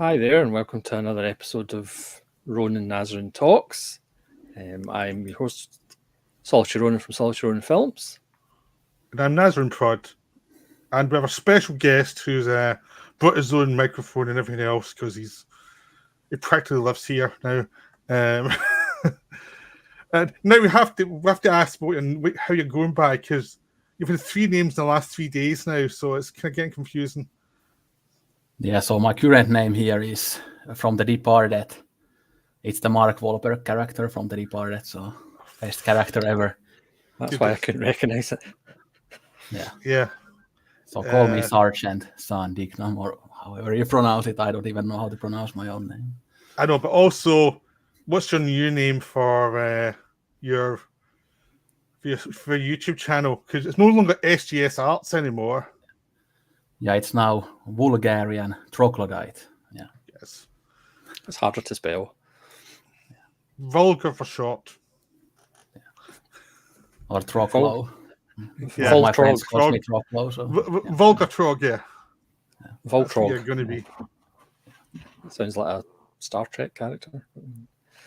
Hi there, and welcome to another episode of Ronan Nazarene Talks. I'm your host, Solitary Ronan from Solitary Ronan Films. And I'm Nazarene Prod. And we have a special guest who's brought his own microphone and everything else because he practically lives here now. And now we have to ask how you're going by, because you've had 3 names in the last 3 days now, so it's kind of getting confusing. Yeah, so my current name here is from The Departed. It's the Mark Wahlberg character from The Departed, so best character ever. That's why I couldn't recognize it. Yeah. So call me Sergeant San Dignam, or however you pronounce it. I don't even know how to pronounce my own name. I know, but also, what's your new name for your YouTube channel? Because it's no longer SGS Arts anymore. Yeah, it's now Vulgarian Troglodyte. Yeah. Yes. It's harder to spell. Vulgar for short. Yeah. Or Troglo. Yeah. My friends call me Troglo. So, Vulgar Trog, yeah. Voltrog. You're going to be. Sounds like a Star Trek character.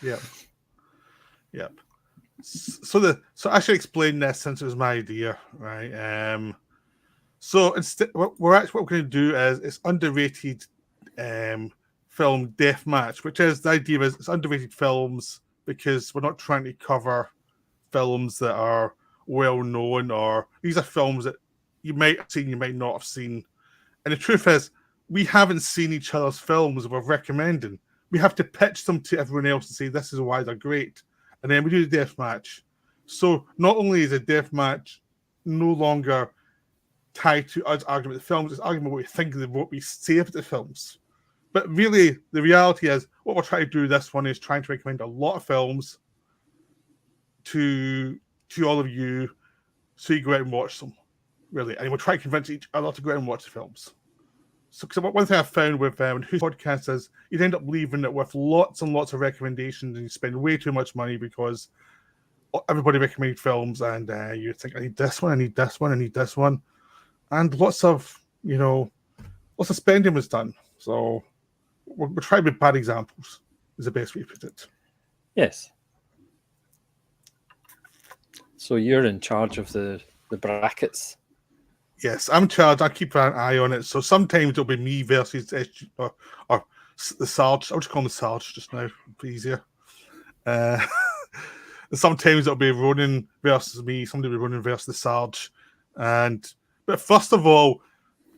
Yep. So I should explain this since it was my idea, right? So instead, what we're going to do is it's underrated film Deathmatch, which is the idea is it's underrated films because we're not trying to cover films that are well known, or these are films that you might have seen, you might not have seen. And the truth is, we haven't seen each other's films we're recommending. We have to pitch them to everyone else and say this is why they're great, and then we do the Deathmatch. So not only is a Deathmatch no longer tied to us arguing about the films, it's arguing what we think of what we say about the films. But really, the reality is, what we're trying to do this one is trying to recommend a lot of films to all of you, so you go out and watch them, really. And we're trying to convince each other to go out and watch the films. So, because one thing I've found with whose podcast is, you'd end up leaving it with lots and lots of recommendations, and you spend way too much money because everybody recommended films, and you think, I need this one, I need this one, I need this one. And lots of spending was done. So we're trying with bad examples is the best way to put it. Yes. So you're in charge of the brackets. Yes, I'm in charge. I keep an eye on it. So sometimes it'll be me versus or the Sarge. I'll just call him the Sarge just now, for easier. Sometimes it'll be Ronan versus me. Somebody will be Ronan versus the Sarge. But first of all,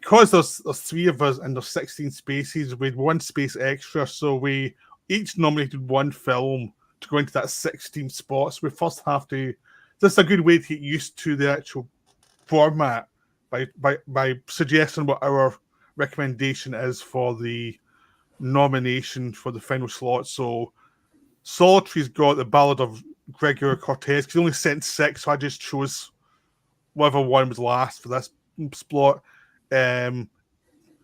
because there's 3 of us and there's 16 spaces, we had 1 space extra, so we each nominated 1 film to go into that 16 spots. We first have to. This is a good way to get used to the actual format by suggesting what our recommendation is for the nomination for the final slot. So Solitary's got the Ballad of Gregorio Cortez, because he only sent 6, so I just chose whatever one was last for this slot. The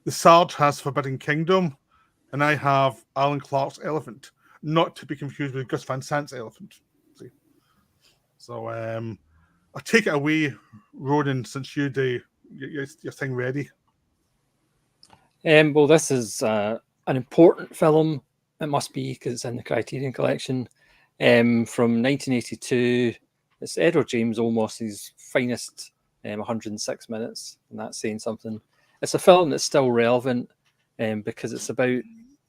Sarge has Forbidden Kingdom, and I have Alan Clarke's Elephant, not to be confused with Gus Van Sant's Elephant. See? So I'll take it away, Ronan, since you do your thing ready. Well, this is an important film. It must be, because it's in the Criterion Collection. From 1982. It's Edward James Olmos's finest 106 minutes, and that's saying something. It's a film that's still relevant because it's about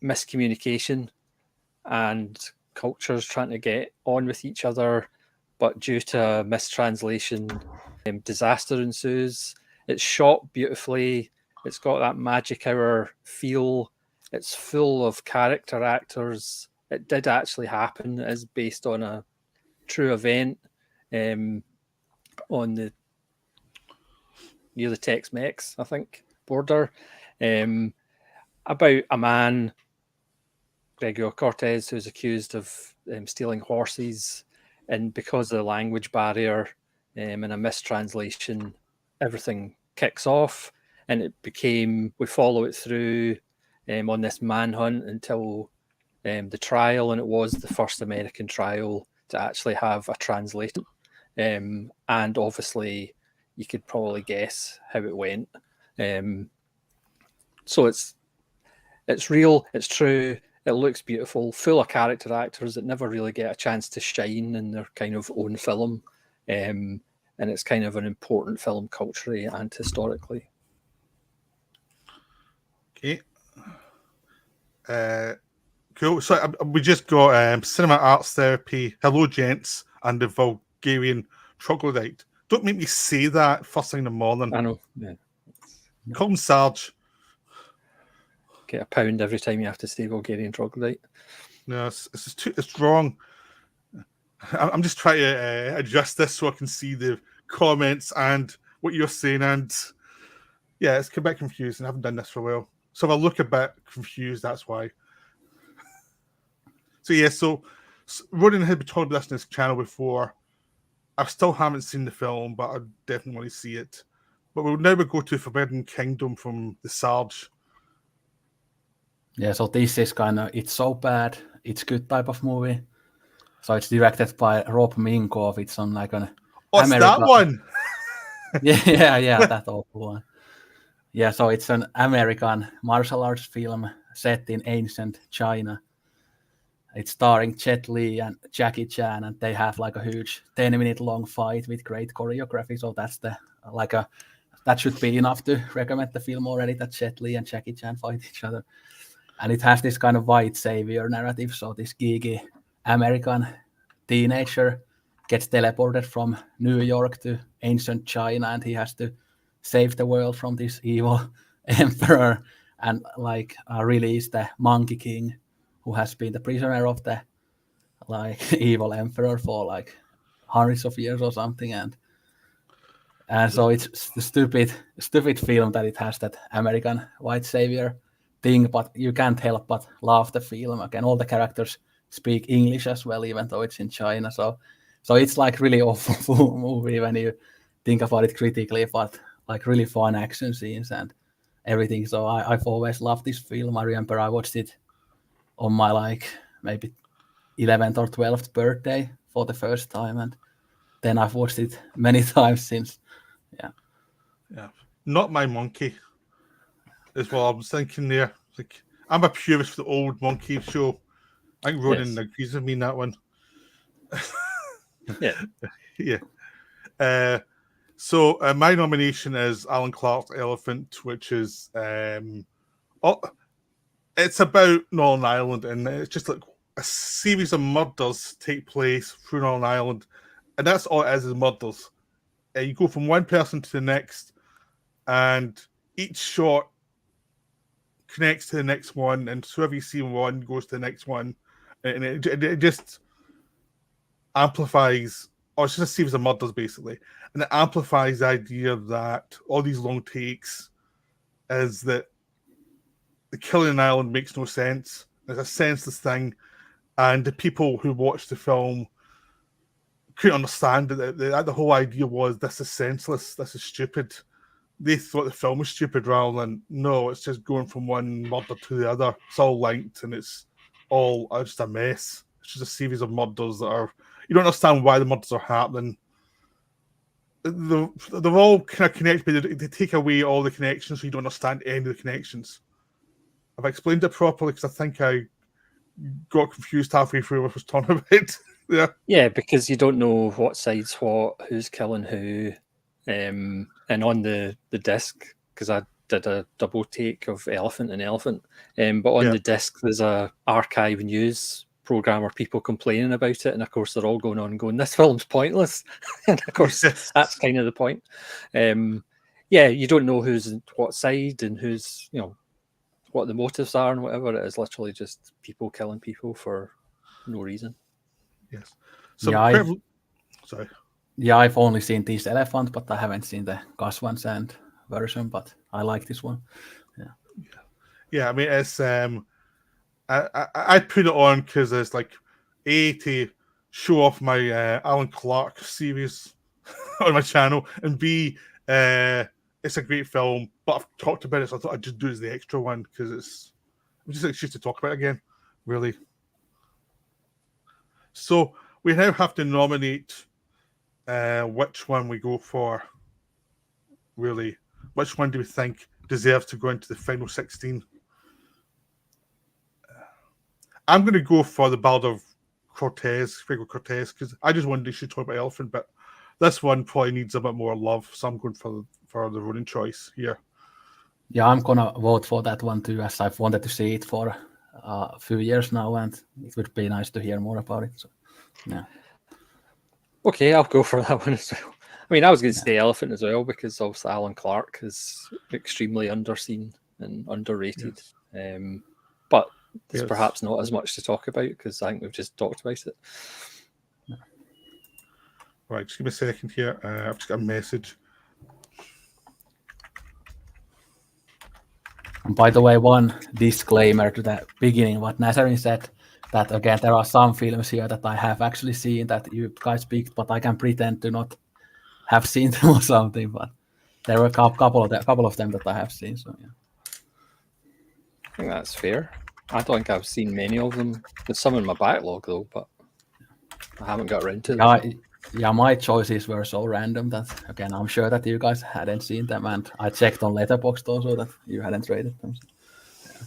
miscommunication and cultures trying to get on with each other, but due to a mistranslation, disaster ensues. It's shot beautifully. It's got that magic hour feel. It's full of character actors. It did actually happen. It is based on a true event on the near the Tex-Mex, I think, border, about a man, Gregorio Cortez, who's accused of stealing horses, and because of the language barrier and a mistranslation, everything kicks off, and we follow it through on this manhunt until the trial, and it was the first American trial to actually have a translator. And obviously, you could probably guess how it went. So It's real, it's true, it looks beautiful, full of character actors that never really get a chance to shine in their kind of own film. And it's kind of an important film culturally and historically. Okay. Cool. So we just got Cinema Arts Therapy, Hello Gents, and the Bulgarian Troglodyte. Don't make me say that first thing in the morning. I know. Yeah. Call him Sarge. Get £1 every time you have to say Bulgarian Troglodyte. No, it's wrong. I'm just trying to adjust this so I can see the comments and what you're saying. And yeah, it's a bit confusing. I haven't done this for a while. So if I look a bit confused, that's why. So yeah, so Ronan had been talking about this on his channel before. I still haven't seen the film, but I definitely want to see it. But we'll now go to Forbidden Kingdom from the Sarge. Yeah, so this is kind of, it's so bad, it's good type of movie. So it's directed by Rob Minkoff. It's on like an that one? yeah, that awful one. Yeah, so it's an American martial arts film set in ancient China. It's starring Jet Li and Jackie Chan, and they have like a huge 10-minute long fight with great choreography. So that's that should be enough to recommend the film already, that Jet Li and Jackie Chan fight each other. And it has this kind of white savior narrative. So this geeky American teenager gets teleported from New York to ancient China, and he has to save the world from this evil emperor and like release the Monkey King, who has been the prisoner of the like evil emperor for like hundreds of years or something. And so it's the stupid film that it has that American white savior thing, but you can't help but love the film. Again, all the characters speak English as well, even though it's in China. So it's like really awful movie when you think about it critically, but like really fun action scenes and everything. So I've always loved this film. I remember I watched it on my like maybe 11th or 12th birthday for the first time, and then I've watched it many times since. Yeah. Not my monkey is what I was thinking there. Like, I'm a purist for the old Monkey show. I think Ronan agrees with me in that one. Yeah. Yeah. So my nomination is Alan Clarke's Elephant, which is it's about Northern Ireland, and it's just like a series of murders take place through Northern Ireland, and that's all it is murders. You go from one person to the next, and each shot connects to the next one, and so whoever you see one goes to the next one, and it just amplifies, or it's just a series of murders basically, and it amplifies the idea that all these long takes is that the killing in Ireland makes no sense. It's a senseless thing, and the people who watched the film couldn't understand that the whole idea was, this is senseless, this is stupid. They thought the film was stupid rather than, no, it's just going from one murder to the other. It's all linked, and it's all just a mess. It's just a series of murders that are, you don't understand why the murders are happening. They're all kind of connected, but they take away all the connections, so you don't understand any of the connections. Have I explained it properly? Because I think I got confused halfway through what I was talking about. Yeah, because you don't know what side's what, who's killing who. And on the disc, because I did a double take of Elephant and Elephant, but on the disc there's a archive news program where people complaining about it, and of course they're all going, this film's pointless. And of course that's kind of the point. You don't know who's what side and who's, what the motives are and whatever. It is literally just people killing people for no reason. Yes. So sorry. Yeah, I've only seen this Elephant, but I haven't seen the Gus Van Sant version, but I like this one. Yeah, I mean, it's I put it on because it's like to show off my Alan Clarke series on my channel, and B, it's a great film, but I've talked about it, so I thought I'd just do it as the extra one because it's just an excuse to talk about it again, really. So we now have to nominate which one we go for, really. Which one do we think deserves to go into the final 16? I'm going to go for the Ballad of Cortez, Gregorio Cortez, because I just wanted to talk about Elephant, but this one probably needs a bit more love, so I'm going for the Ronin choice here. Yeah, I'm gonna vote for that one too, as I've wanted to see it for a few years now, and it would be nice to hear more about it. So, yeah. Okay, I'll go for that one as well. I mean, I was going to say Elephant as well, because obviously Alan Clarke is extremely underseen and underrated. Yes. But there's perhaps not as much to talk about, because I think we've just talked about it. Right, just give me a second here. I've just got a message. And by the way, one disclaimer to the beginning, what Nazarene said, that again, there are some films here that I have actually seen that you guys picked, but I can pretend to not have seen them or something. But there were a couple of them that I have seen. So yeah, I think that's fair. I don't think I've seen many of them. There's some in my backlog though, but I haven't got around to them. Yeah, my choices were so random that, again, I'm sure that you guys hadn't seen them, and I checked on Letterboxd also that you hadn't rated them. So, yeah.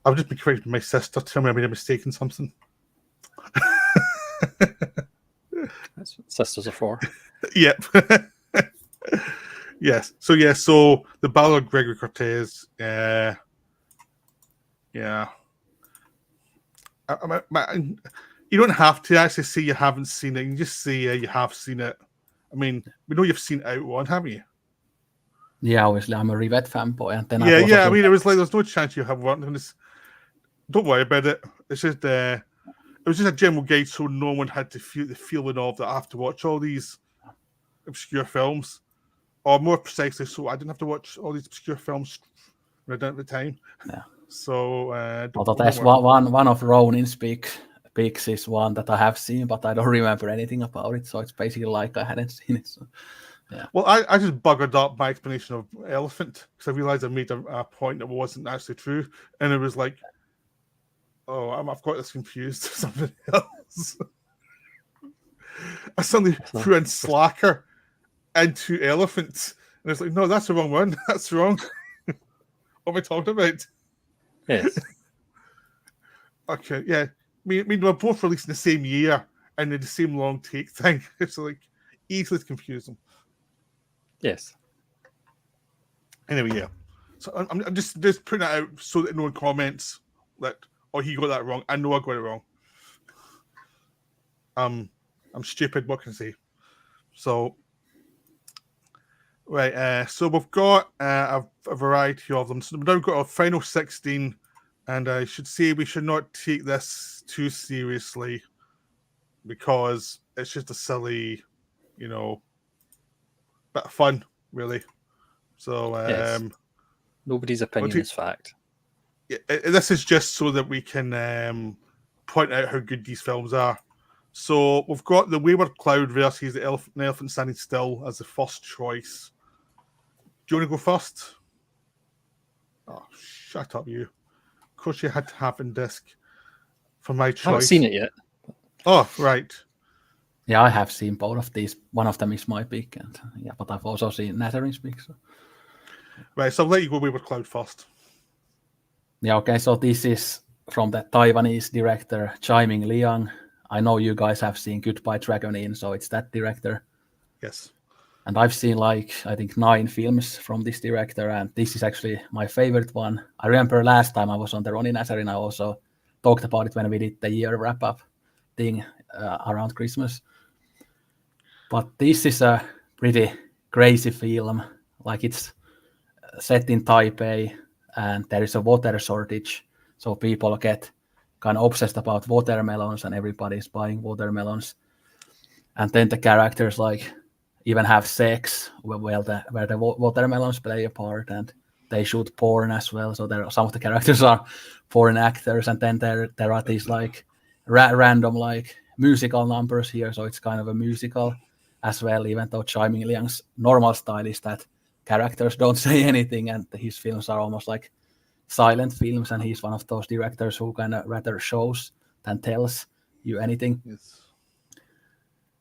I've just been corrected by my sister. Tell me I made a mistake in something. That's what sisters are for. Yep. Yes. So the Ballad of Gregorio Cortez. Yeah. You don't have to actually say you haven't seen it. You can just say you have seen it. I mean, we know you've seen Out One, haven't you? Yeah, obviously, I'm a Rivet fanboy. And then I mean, it was like there's no chance you have one. Don't worry about it. It's just it was just a general guide, so no one had to feel the feeling of that I have to watch all these obscure films, or more precisely, so I didn't have to watch all these obscure films when I didn't have the time. Yeah. So, although there's one of Ronin's picks is one that I have seen, but I don't remember anything about it. So it's basically like I hadn't seen it. So, yeah. Well, I just buggered up my explanation of Elephant because I realized I made a point that wasn't actually true, and it was like, oh, I've got this confused with something else. I suddenly threw in Slacker into Elephant, and it's like, no, that's the wrong one. That's wrong. What am I talking about? Yes. Okay, yeah. I mean, we're both released in the same year and in the same long take thing. It's like easily confusing. Yes. Anyway, yeah. So I'm just putting that out so that no one comments that, oh, he got that wrong. I know I got it wrong. I'm stupid. What can I say? So, right. So we've got a variety of them. So we've now got our final 16. And I should say we should not take this too seriously because it's just a silly, bit of fun, really. So, yes. Nobody's opinion is fact. This is just so that we can point out how good these films are. So we've got the Wayward Cloud versus the Elephant Standing Still as the first choice. Do you want to go first? Oh, shut up, you. Of course, you had to have in disc for my choice. I haven't seen it yet. Oh, right. Yeah, I have seen both of these. One of them is my pick, but I've also seen Nazarene's pick. So. Right, so I'll let you go Wayward Cloud first. Yeah, okay. So this is from the Taiwanese director Chai Ming Liang. I know you guys have seen Goodbye Dragon Inn, so it's that director. Yes. And I've seen I think 9 films from this director, and this is actually my favorite one. I remember last time I was on the Ronnie Nazarene, I also talked about it when we did the year wrap-up thing around Christmas. But this is a pretty crazy film. It's set in Taipei, and there is a water shortage, so people get kind of obsessed about watermelons, and everybody's buying watermelons. And then the characters even have sex where the watermelons play a part, and they shoot porn as well. So some of the characters are porn actors, and then there are these random musical numbers here. So it's kind of a musical as well, even though Chai Ming Liang's normal style is that characters don't say anything, and his films are almost like silent films, and he's one of those directors who kind of rather shows than tells you anything. Yes.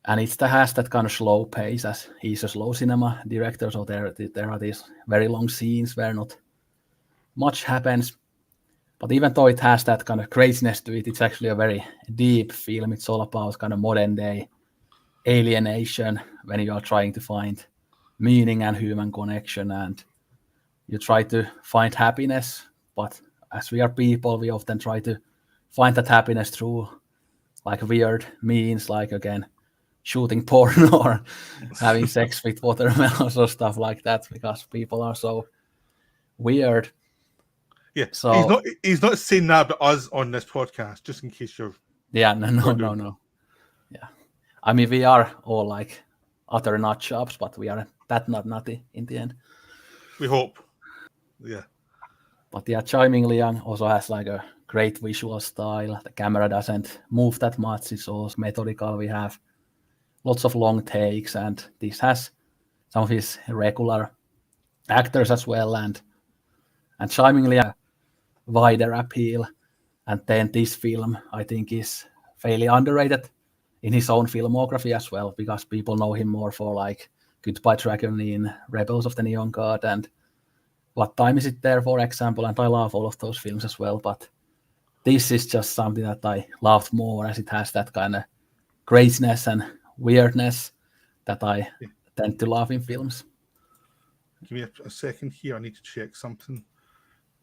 And it has that kind of slow pace, as he's a slow cinema director, so there are these very long scenes where not much happens. But even though it has that kind of craziness to it, it's actually a very deep film. It's all about kind of modern day alienation when you are trying to find meaning and human connection, and you try to find happiness. But as we are people, we often try to find that happiness through like weird means, like again, shooting porn or having sex with watermelons or stuff like that, because people are so weird. Yeah, So he's not saying that about us on this podcast, just in case you're. yeah, no. Yeah, I mean, we are all like utter nut jobs, but we are that not nutty in the end. We hope. Yeah. But yeah, Chimingly Young also has like a great visual style. The camera doesn't move that much. It's all methodical. We have lots of long takes, and this has some of his regular actors as well, and Chimingly a wider appeal. And then this film, I think, is fairly underrated in his own filmography as well, because people know him more for like Goodbye Dragonin, Rebels of the Neon God, and What Time Is It There, for example. And I love all of those films as well, but this is just something that I loved more, as it has that kind of craziness and weirdness that I tend to love in films. Give me a second here. I need to check something.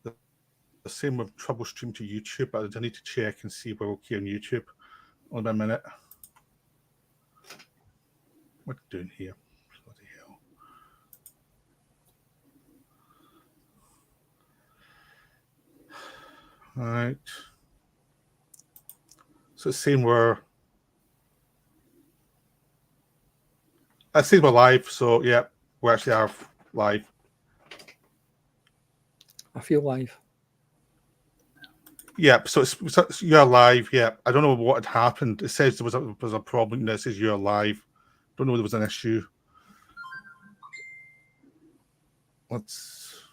The same with TroubleStream to YouTube, but I need to check and see we're okay on YouTube. Hold on a minute. What are you doing here? Bloody hell. All right. So it's saying we're live, so yeah, we actually are live. I feel live. Yeah, so you're live. Yeah, I don't know what had happened. It says there was a problem. It says you're live. Don't know if there was an issue. Let's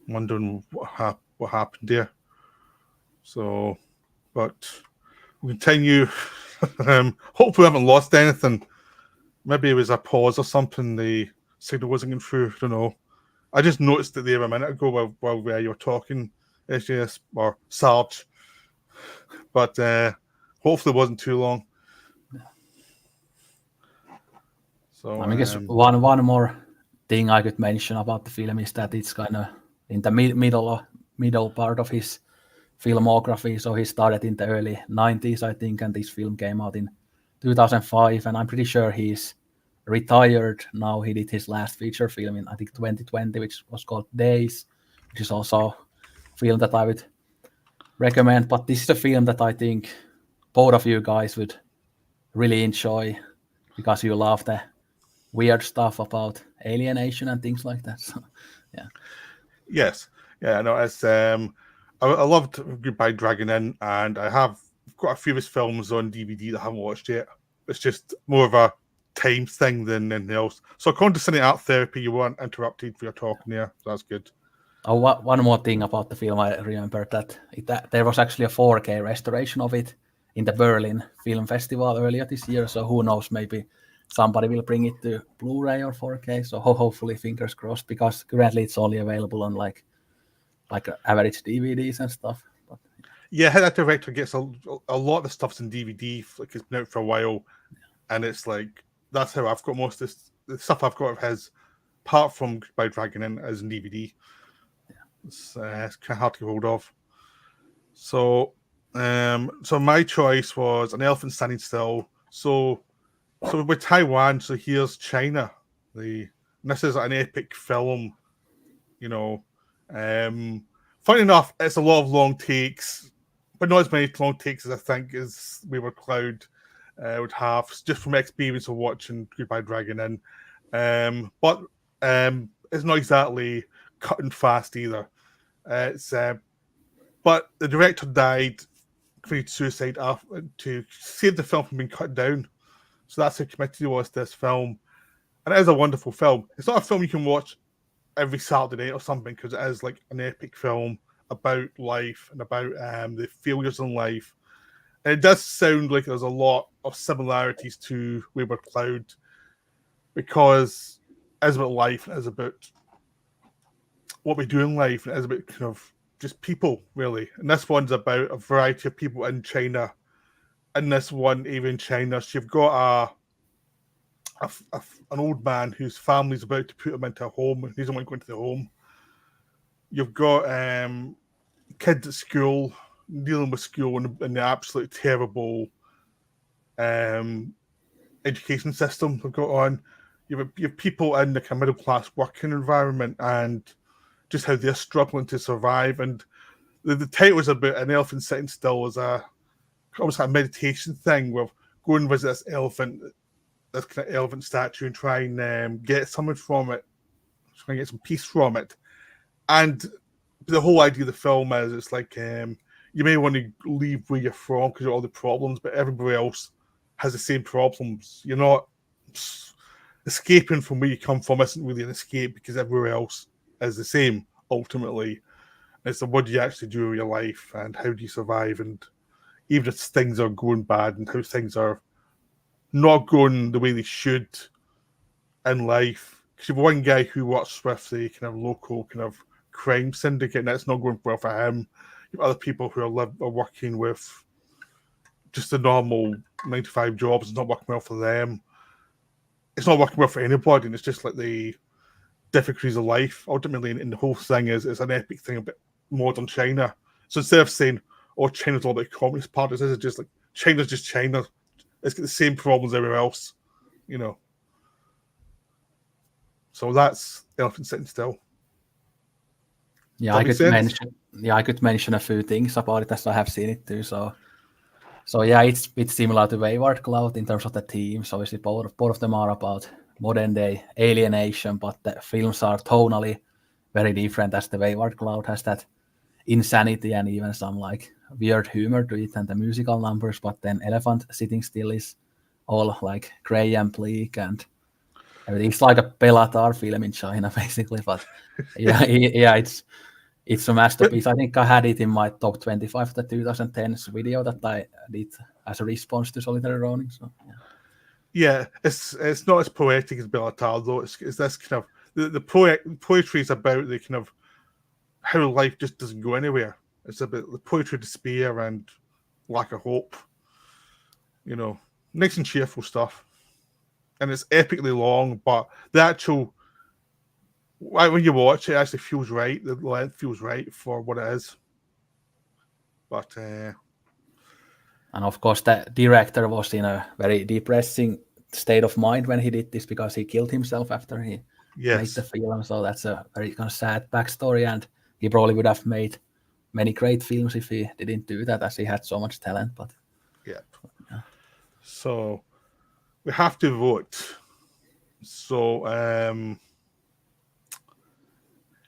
wondering what happened there. So, but we continue. Hopefully, we haven't lost anything. Maybe it was a pause or something. The signal wasn't going through. I don't know. I just noticed it there a minute ago while you were talking, SJS or Sarge. But hopefully it wasn't too long. So I mean, I guess one more thing I could mention about the film is that it's kind of in the middle part of his filmography. So he started in the early 90s, I think, and this film came out in 2005, and I'm pretty sure he's retired now. He did his last feature film in, I think, 2020, which was called Days, which is also a film that I would recommend. But this is a film that I think both of you guys would really enjoy, because you love the weird stuff about alienation and things like that. So, yeah. Yes. Yeah, no, it's I loved Goodbye Dragonin, and I have got a few of his films on DVD that I haven't watched yet. It's just more of a time thing than anything else. So according to Cine Art Therapy, you weren't interrupted for your talking there. So that's good. Oh, one more thing about the film, I remember that there was actually a 4K restoration of it in the Berlin Film Festival earlier this year. So who knows, maybe somebody will bring it to Blu-ray or 4K. So hopefully, fingers crossed, because currently it's only available on like average DVDs and stuff. But, yeah, that director gets a lot of the stuff's in DVD. Like, it's been out for a while, and it's like that's how I've got most of the stuff I've got of his, apart from Goodbye Dragonin, as in DVD. It's kind of hard to get hold of. So my choice was An Elephant Standing Still. So with Taiwan, so here's China. This is an epic film, you know. Funny enough, it's a lot of long takes, but not as many long takes as I think as Wayward Cloud would have, just from experience of watching Goodbye Dragonin. But it's not exactly cut and fast either. But the director died, committed suicide to save the film from being cut down. So that's how committed he was to this film. And it is a wonderful film. It's not a film you can watch every Saturday night or something, because it is like an epic film about life and about the failures in life. And it does sound like there's a lot of similarities to Wayward Cloud, because it is about life, and it is about what we do in life, and it is about kind of just people, really. And this one's about a variety of people in China. In this one, even in China, so you've got an old man whose family's about to put him into a home, and he doesn't want to go into the home. You've got kids at school, dealing with school and the absolute terrible education system they've got on. You have people in the kind of middle class working environment and just how they're struggling to survive. And the title is about an elephant sitting still as almost like a meditation thing with go and visit this kind of elephant statue and try and get something from it, try and get some peace from it. And the whole idea of the film is it's like you may want to leave where you're from because of all the problems, but everybody else has the same problems. You're not escaping from where you come from isn't really an escape because everywhere else is the same ultimately. It's the what do you actually do with your life and how do you survive, and even if things are going bad and how things are not going the way they should in life. Because you have one guy who works with the kind of local kind of crime syndicate and that's not going well for him. You have other people who are working with just the normal 9-to-5 jobs. It's not working well for them. It's not working well for anybody, and it's just like the difficulties of life. Ultimately, and the whole thing is it's an epic thing about modern China. So instead of saying, oh, China's all about communist parties, this is just like, China's just China. It's got the same problems everywhere else, you know. So that's Elephant Sitting Still. Yeah, I could mention a few things about it as I have seen it too. So yeah, it's a bit similar to Wayward Cloud in terms of the themes. Obviously, both of them are about modern day alienation, but the films are tonally very different. As the Wayward Cloud has that insanity and even some like weird humor to it and the musical numbers, but then Elephant Sitting Still is all like grey and bleak and everything. It's like a Bellatar film in China basically, but yeah, it's a masterpiece. I think I had it in my top 25 of the 2010s video that I did as a response to Solitary Ronin. So yeah, it's not as poetic as Bellatar though. It's this kind of the poetry is about the kind of how life just doesn't go anywhere. It's about the poetry of despair and lack of hope. You know, nice and cheerful stuff. And it's epically long, but the actual, when you watch it, actually feels right. The length feels right for what it is. But and of course, the director was in a very depressing state of mind when he did this because he killed himself after he made the film. So that's a very kind of sad backstory, and he probably would have made many great films if he didn't do that, as he had so much talent. But yeah. So we have to vote. So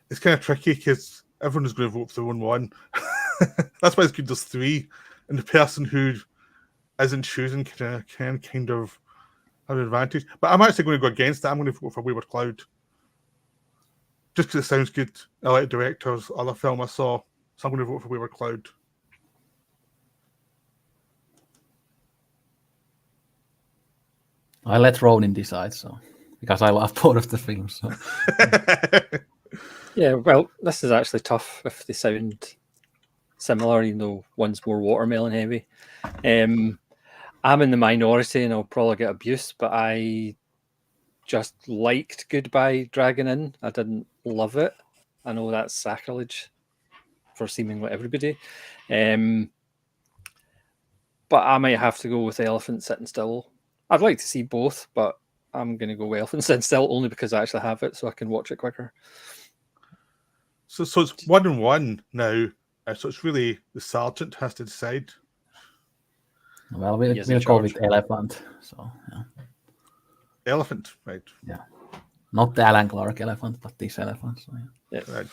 it's kind of tricky because everyone's going to vote for the one. That's why it's good there's three, and the person who isn't choosing can kind of have an advantage. But I'm actually going to go against that. I'm going to vote for Wayward Cloud. Just because it sounds good. I like the director's other film I saw, so I'm going to vote for Wayward Cloud. I let Ronin decide, so because I love both of the films. So. Yeah, well, this is actually tough if they sound similar, even though one's more watermelon heavy. I'm in the minority and I'll probably get abuse, but I just liked Goodbye Dragon Inn. I didn't love it. I know that's sacrilege for seemingly everybody. But I might have to go with Elephant Sitting Still. I'd like to see both, but I'm going to go with Elephant Sitting Still only because I actually have it so I can watch it quicker. So it's 1-1 now. So it's really the sergeant has to decide. Well, we'll go with Elephant. So yeah. Elephant, right? Yeah, not the Alan Clarke elephant, but this elephant. So, yeah. Right.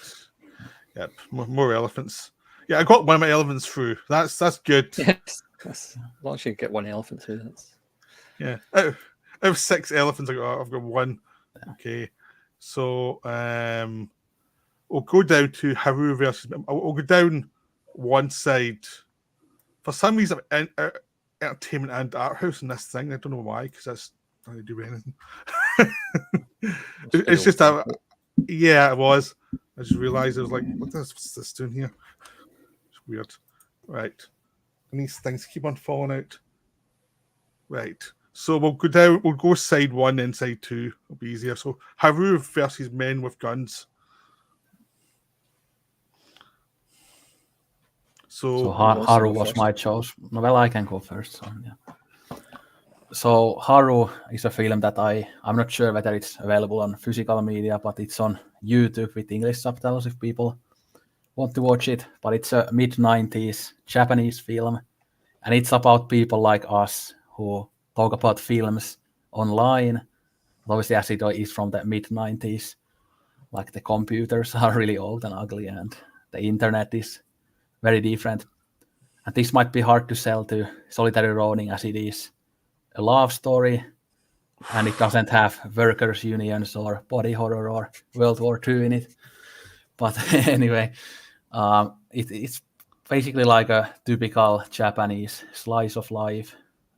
Yep. More elephants. Yeah, I got one of my elephants through. That's good. Yes. As long as you get one elephant through, that's yeah. Out of 6 elephants, I've got one. Yeah. Okay. So we'll go down to Haru versus. We'll go down one side. For some reason, entertainment and art house in this thing. I don't know why, because that's not going to do anything. It's just yeah, it was. I just realised I was like, what's this doing here? It's weird. Right. And these things keep on falling out. Right. So we'll go down, we'll go side 1 and side 2. It'll be easier. So Haru versus Men with Guns. So Haru was my choice. No, well, I can go first. So, yeah. So Haru is a film that I'm not sure whether it's available on physical media, but it's on YouTube with English subtitles if people want to watch it. But it's a mid-90s Japanese film, and it's about people like us who talk about films online. Obviously, as it is from the mid-90s, like the computers are really old and ugly, and the internet is very different. And this might be hard to sell to solitary Ronin as it is a love story, and it doesn't have workers' unions or body horror or World War II in it. But anyway, it's basically like a typical Japanese slice of life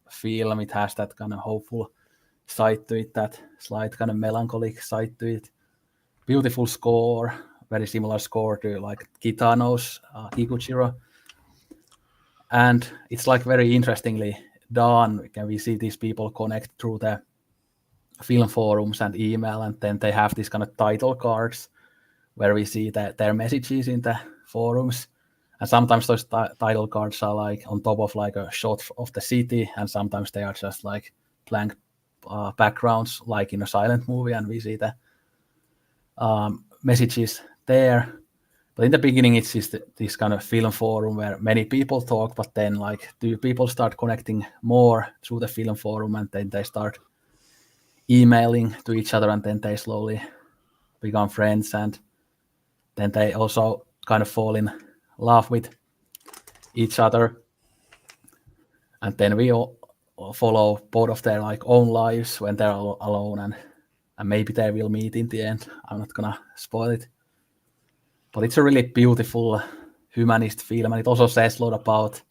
film. It has that kind of hopeful side to it, that slight kind of melancholic side to it. Beautiful score, very similar score to like Kitano's Kikuchiro. And it's like very interestingly done. We see these people connect through the film forums and email, and then they have these kind of title cards where we see their messages in the forums. And sometimes those title cards are like on top of like a shot of the city, and sometimes they are just like blank backgrounds, like in a silent movie, and we see the messages there. But in the beginning, it's just this kind of film forum where many people talk, but then like two people start connecting more through the film forum, and then they start emailing to each other, and then they slowly become friends, and then they also kind of fall in love with each other. And then we all follow both of their like own lives when they're alone, and maybe they will meet in the end. I'm not gonna spoil it. But it's a really beautiful humanist film, and it also says a lot about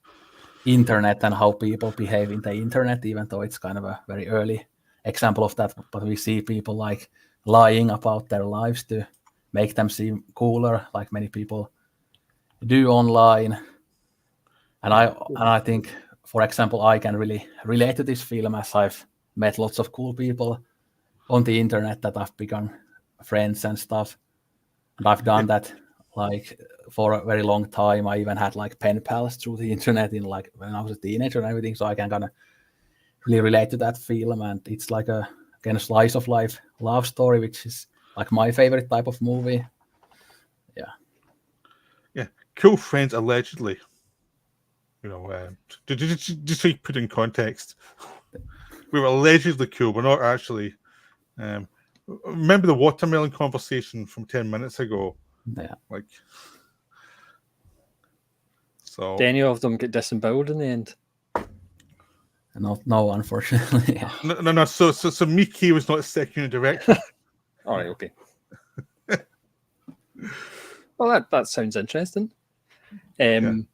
internet and how people behave in the internet, even though it's kind of a very early example of that. But we see people like lying about their lives to make them seem cooler, like many people do online. And I think, for example, I can really relate to this film, as I've met lots of cool people on the internet that I've become friends and stuff. And I've done that like for a very long time. I even had like pen pals through the internet in like when I was a teenager and everything. So I can kind of really relate to that film. And it's like a slice of life love story, which is like my favorite type of movie. Yeah, cool friends allegedly. You know, just to put in context, we were allegedly cool. We're not actually. Remember the watermelon conversation from 10 minutes ago? Yeah. Like, so. Did any of them get disemboweled in the end? No, unfortunately. No. So Miki was not a second director. All right, okay. Well, that sounds interesting. But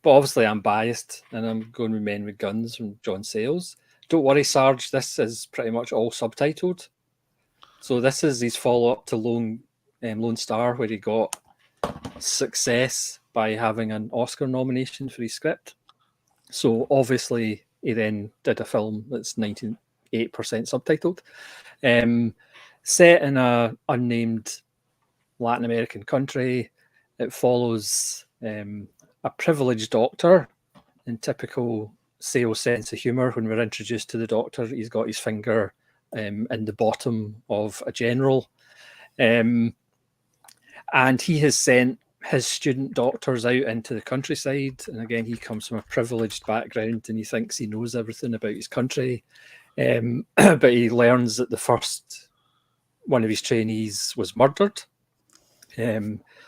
obviously I'm biased, and I'm going with Men with Guns from John Sayles. Don't worry, Sarge, this is pretty much all subtitled. So this is his follow-up to Lone Star, where he got success by having an Oscar nomination for his script. So obviously he then did a film that's 98% subtitled. Set in a unnamed Latin American country, it follows a privileged doctor in typical Sayles sense of humour. When we're introduced to the doctor, he's got his finger in the bottom of a general. And he has sent his student doctors out into the countryside. And again, he comes from a privileged background and he thinks he knows everything about his country. But he learns that the first one of his trainees was murdered.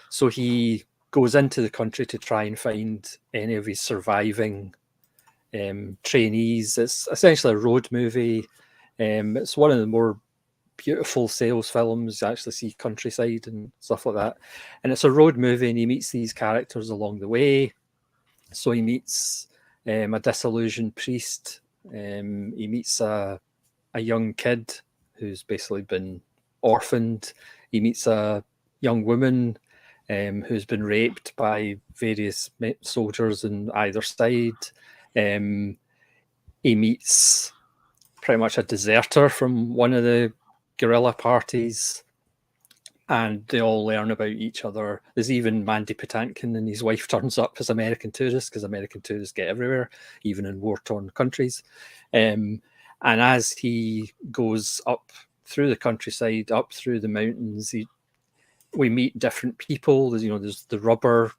So he goes into the country to try and find any of his surviving trainees. It's essentially a road movie. It's one of the more beautiful Sayles films. You actually see countryside and stuff like that. And it's a road movie, and he meets these characters along the way. So he meets a disillusioned priest. He meets a young kid who's basically been orphaned. He meets a young woman who's been raped by various soldiers on either side. He meets pretty much a deserter from one of the guerrilla parties, and they all learn about each other. There's even Mandy Patinkin and his wife turns up as American tourists, because American tourists get everywhere, even in war-torn countries. And as he goes up through the countryside, up through the mountains, we meet different people. There's the rubber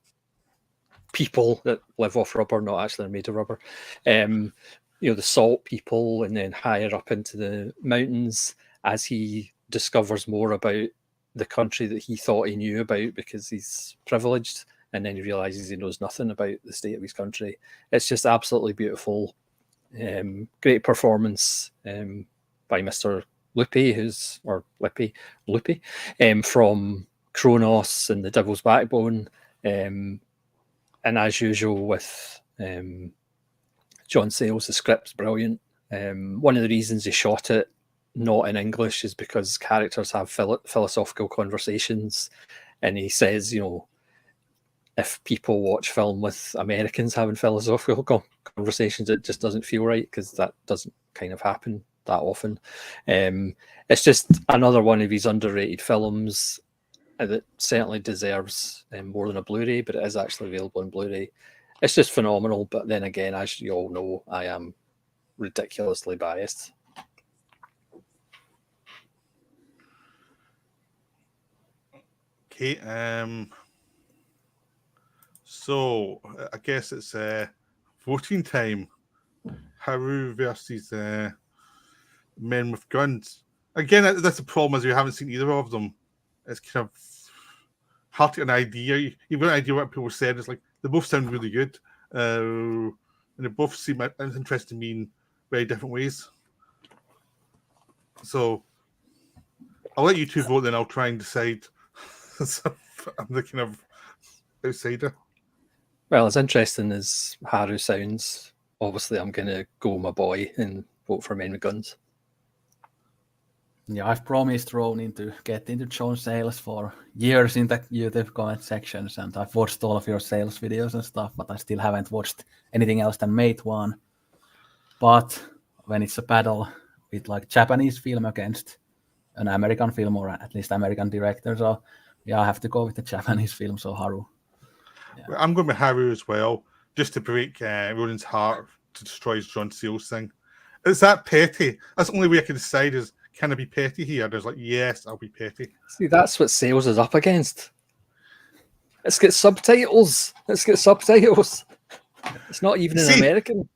people that live off rubber, not actually made of rubber. The salt people, and then higher up into the mountains as he discovers more about the country that he thought he knew about because he's privileged, and then he realizes he knows nothing about the state of his country. It's just absolutely beautiful. Great performance by Mr. Luppi from Kronos and The Devil's Backbone. And as usual with John Sayles, the script's brilliant. One of the reasons he shot it not in English is because characters have philosophical conversations, and he says, if people watch film with Americans having philosophical conversations, it just doesn't feel right, because that doesn't kind of happen that often. It's just another one of his underrated films that certainly deserves more than a Blu-ray, but it is actually available on Blu-ray. It's just phenomenal, but then again, as you all know, I am ridiculously biased. Okay, so I guess it's voting time. Haru versus Men with Guns. Again, that's the problem, is you haven't seen either of them. It's kind of hard to get an idea. You've got an idea what people said. It's like they both sound really good, and they both seem interesting to me in very different ways. So I'll let you two vote, then I'll try and decide. I'm the kind of outsider. Well, as interesting as Haru sounds, obviously I'm going to go my boy and vote for Men with Guns. Yeah, I've promised Ronin to get into John Sayles for years in the YouTube comment sections, and I've watched all of your sales videos and stuff, but I still haven't watched anything else than Mate One. But when it's a battle with like Japanese film against an American film, or at least American director, so yeah, I have to go with the Japanese film, so Haru. Yeah. Well, I'm going with Haru as well, just to break Ronin's heart to destroy his John Sayles thing. It's that petty. That's the only way I can decide is, can I be petty here? There's like, yes, I'll be petty. See, that's what Sayles is up against. It's got subtitles. It's not even in American.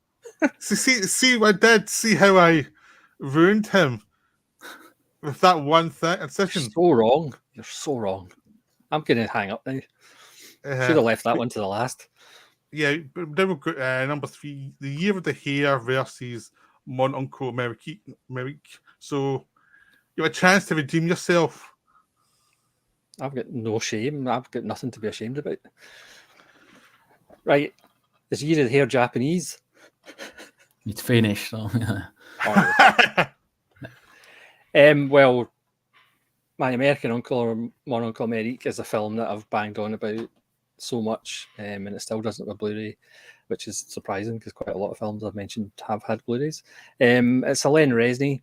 See what I did? See how I ruined him with that one thing? You're so wrong. You're so wrong. I'm going to hang up now. Should have left that one to the last. Yeah, but then we've got number 3, The Year of the Hare versus Mon Uncle Amerique. So you have a chance to redeem yourself. I've got no shame. I've got nothing to be ashamed about. Right. Is Year of the Hare Japanese? It's Finnish, so well, My American Uncle, or Mon Uncle Amerique, is a film that I've banged on about so much, and it still doesn't have a Blu-ray, which is surprising because quite a lot of films I've mentioned have had Blu-rays. It's Alain Resnais,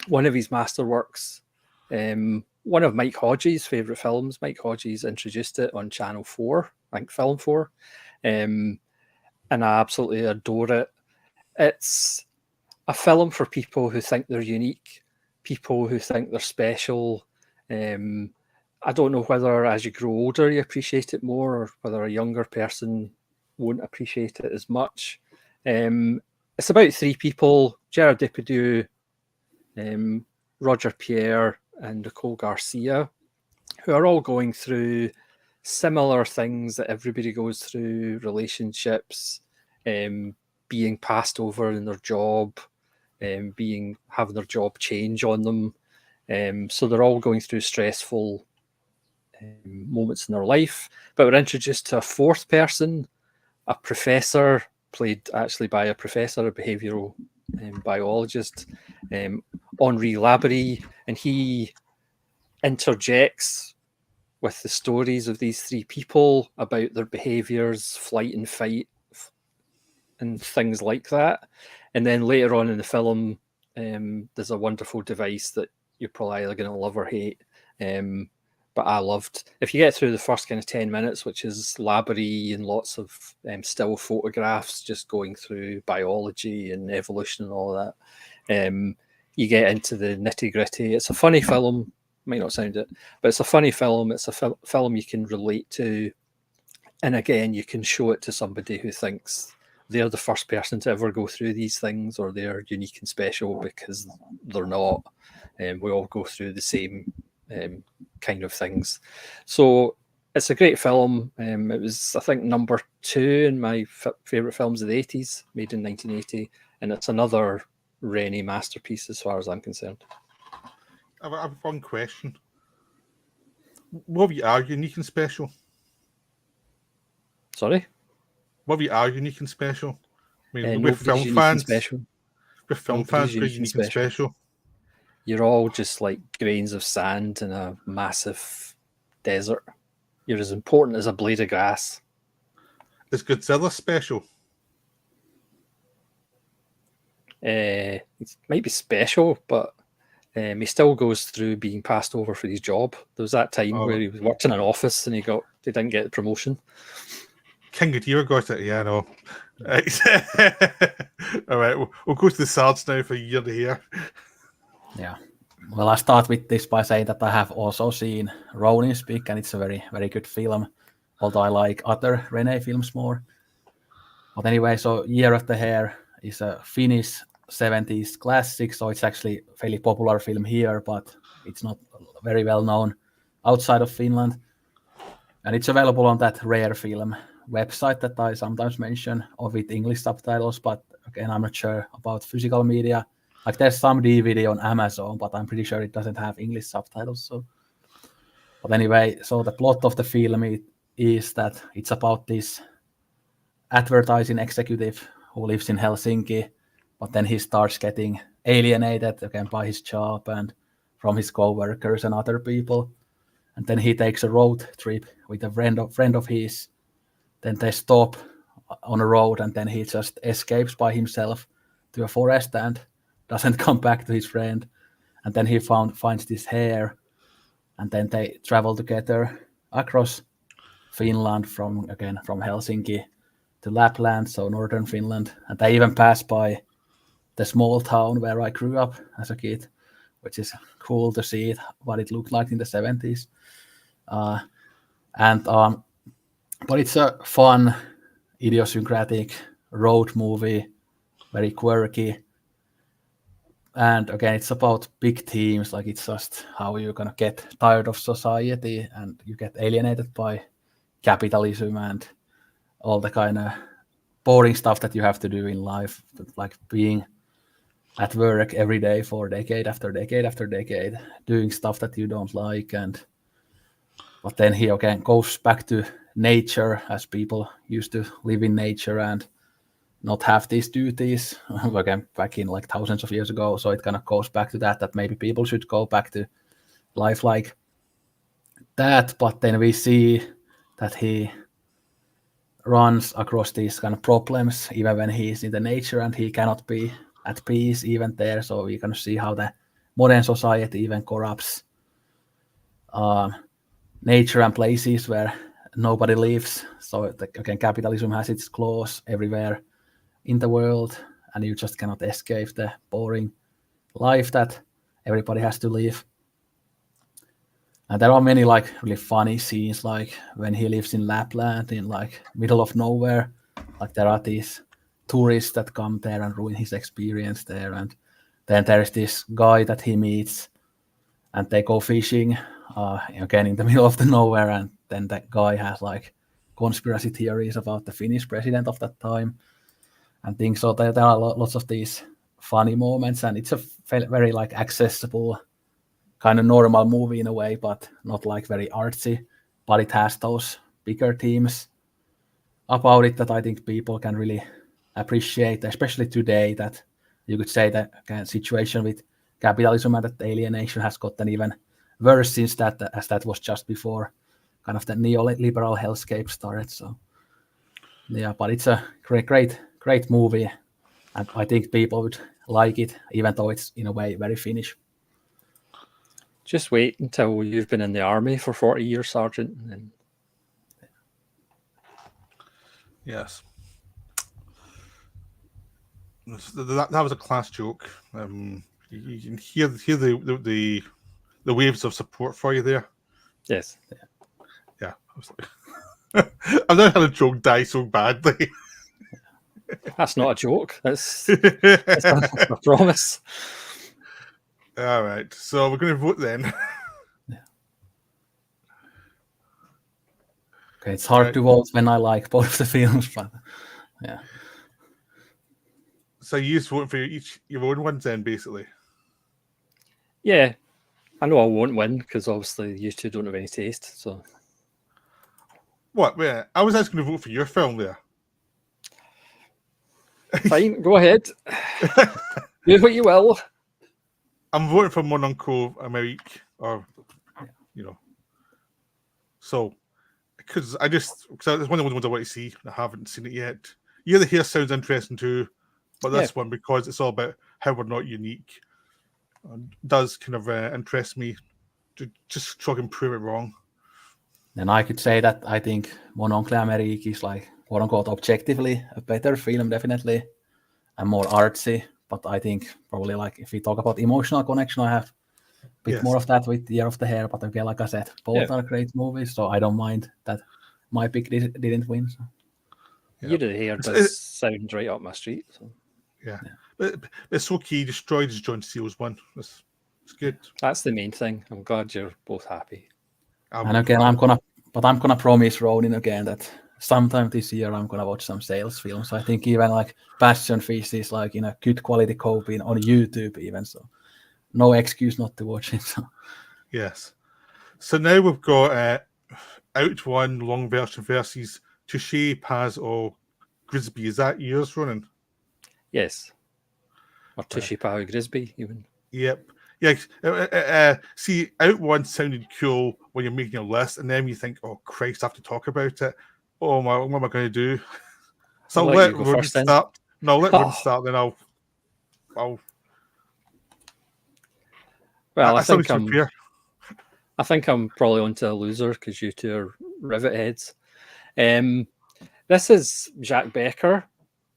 one of his masterworks, one of Mike Hodges' favourite films. Mike Hodges introduced it on Channel 4, I think Film 4, and I absolutely adore it. It's a film for people who think they're unique, people who think they're special. I don't know whether as you grow older you appreciate it more, or whether a younger person won't appreciate it as much. It's about 3 people, Gerard Depardieu, Roger Pierre and Nicole Garcia, who are all going through similar things that everybody goes through: relationships, being passed over in their job, having their job change on them. So they're all going through stressful moments in their life. But we're introduced to a 4th person, a professor, played actually by a professor, a behavioural biologist, Henri Laborie, and he interjects with the stories of these three people about their behaviours, flight and fight, and things like that. And then later on in the film, there's a wonderful device that you're probably either going to love or hate. But I loved, if you get through the first kind of 10 minutes, which is laboury and lots of still photographs just going through biology and evolution and all that, you get into the nitty gritty. It's a funny film, might not sound it, but it's a funny film. It's a film you can relate to. And again, you can show it to somebody who thinks they're the first person to ever go through these things, or they're unique and special, because they're not. We all go through the same kind of things. So it's a great film. It was, I think, number 2 in my favourite films of the 80s, made in 1980. And it's another Rennie masterpiece as far as I'm concerned. I have one question. What we are unique and special? Sorry? What we are unique and special? I mean, we're film fans. We're film fans, we're unique and special. You're all just like grains of sand in a massive desert. You're as important as a blade of grass. Is Godzilla special? It might be special, but he still goes through being passed over for his job. There was that time where he worked in an office and he didn't get the promotion. King Ghidorah got it, yeah, I know. All right, we'll go to the Sards now for Year to Hear. Yeah. Well, I start with this by saying that I have also seen Ronin Speak, and it's a very, very good film, although I like other Rennie films more. But anyway, so Year of the Hare is a Finnish 70s classic, so it's actually a fairly popular film here, but it's not very well known outside of Finland. And it's available on that Rare Film website that I sometimes mention, or with English subtitles, but again, I'm not sure about physical media. Like, there's some DVD on Amazon, but I'm pretty sure it doesn't have English subtitles. So, but anyway, so the plot of the film is that it's about this advertising executive who lives in Helsinki, but then he starts getting alienated again by his job and from his co-workers and other people. And then he takes a road trip with a friend of his. Then they stop on a road, and then he just escapes by himself to a forest and doesn't come back to his friend. And then he finds this hare, and then they travel together across Finland from Helsinki to Lapland, so northern Finland. And they even pass by the small town where I grew up as a kid, which is cool to see what it looked like in the 70s. But it's a fun, idiosyncratic road movie, very quirky. And again, it's about big themes, like it's just how you're going to get tired of society and you get alienated by capitalism and all the kind of boring stuff that you have to do in life, like being at work every day for decade after decade after decade, doing stuff that you don't like. But then he again goes back to nature, as people used to live in nature and not have these duties again back in like thousands of years ago. So it kind of goes back to that maybe people should go back to life like that. But then we see that he runs across these kind of problems even when he's in the nature, and he cannot be at peace even there. So we kind of see how the modern society even corrupts nature and places where nobody lives. So again, capitalism has its claws everywhere in the world, and you just cannot escape the boring life that everybody has to live. And there are many like really funny scenes, like when he lives in Lapland in like middle of nowhere, like there are these tourists that come there and ruin his experience there. And then there's this guy that he meets and they go fishing again in the middle of the nowhere, and then that guy has like conspiracy theories about the Finnish president of that time and things. So there are lots of these funny moments, and it's a very like accessible kind of normal movie in a way, but not like very artsy, but it has those bigger themes about it that I think people can really appreciate, especially today, that you could say that kind of situation with capitalism and that alienation has gotten even worse since that, as that was just before kind of the neoliberal hellscape started. So yeah, but it's a great movie, and I think people would like it, even though it's in a way very Finnish. Just wait until you've been in the army for 40 years, Sergeant. And Yes. That was a class joke. You can hear the waves of support for you there. yes. Yeah. I was like, I've never had a joke die so badly. That's not a joke. That's a promise. All right. So we're going to vote then. Okay, it's hard to vote when I like both of the films, but yeah. So you just voting for your own ones then, basically. Yeah. I know I won't win because obviously you two don't have any taste. So What? Wait, I was actually going to vote for your film there. fine, go ahead. Do what you will. I'm voting for Mon Uncle Amerique, or So, because it's one of the ones I want to see. I haven't seen it yet. Yeah, the hair sounds interesting too, but this one, because it's all about how we're not unique, does kind of interest me. To just try and prove it wrong. And I could say that I think Mon Uncle Amerique is like, quote unquote, objectively a better film, definitely, and more artsy. But I think probably like if we talk about emotional connection, I have a bit more of that with Year of the Hare. But again, like I said, both are great movies, so I don't mind that my pick didn't win. So. Year of the Hare does sound right up my street. So. Yeah. But it's okay. He destroyed his John Seals one. It's good. That's the main thing. I'm glad you're both happy. And again, I'm gonna promise Ronin again that sometime this year I'm gonna watch some sales films. I think even like Passion Feast is like in a good quality copy on YouTube even, so no excuse not to watch it. So. Yes. So now we've got Out One long version versus Touchez Pas Au Grisbi. Is that yours, Ronan? Yes. Or Touchez Pas Au Grisbi, even. Yep. Yeah. See, Out One sounded cool when you're making a list, and then you think, "Oh Christ, I have to talk about it. Oh my, what am I going to do?" So I'll let Ronan start. No, let Ronan start. Then I'll. Well, I think I'm probably onto a loser because you two are rivet heads. This is Jacques Becker,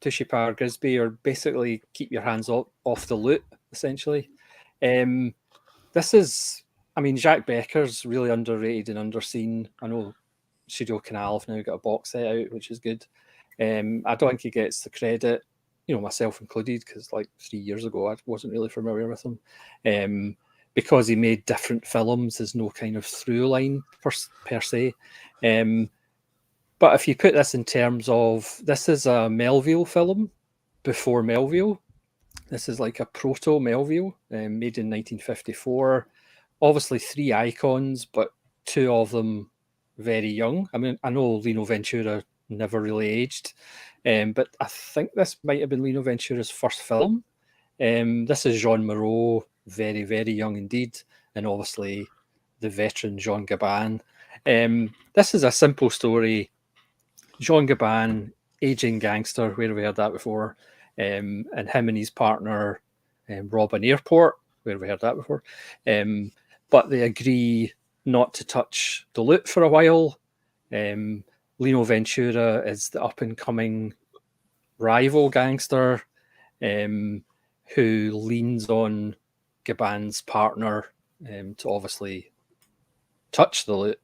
Touchez Pas Au Grisbi, or basically keep your hands off the loot, essentially. Jacques Becker's really underrated and underseen. I know Studio Canal have now got a box set out, which is good. I don't think he gets the credit, myself included, because like 3 years ago I wasn't really familiar with him. Because he made different films, there's no kind of through line per se. But if you put this in terms of, this is a Melville film before Melville. This is like a proto Melville, made in 1954. Obviously 3 icons, but 2 of them very young. I mean, I know Lino Ventura never really aged, but I think this might have been Lino Ventura's first film. This is Jean Moreau, very, very young indeed, and obviously the veteran Jean Gabin. This is a simple story. Jean Gabin, aging gangster, where have we heard that before? And him and his partner rob an airport, where have we heard that before? But they agree not to touch the loot for a while. Lino Ventura is the up-and-coming rival gangster who leans on Gabin's partner to obviously touch the loot.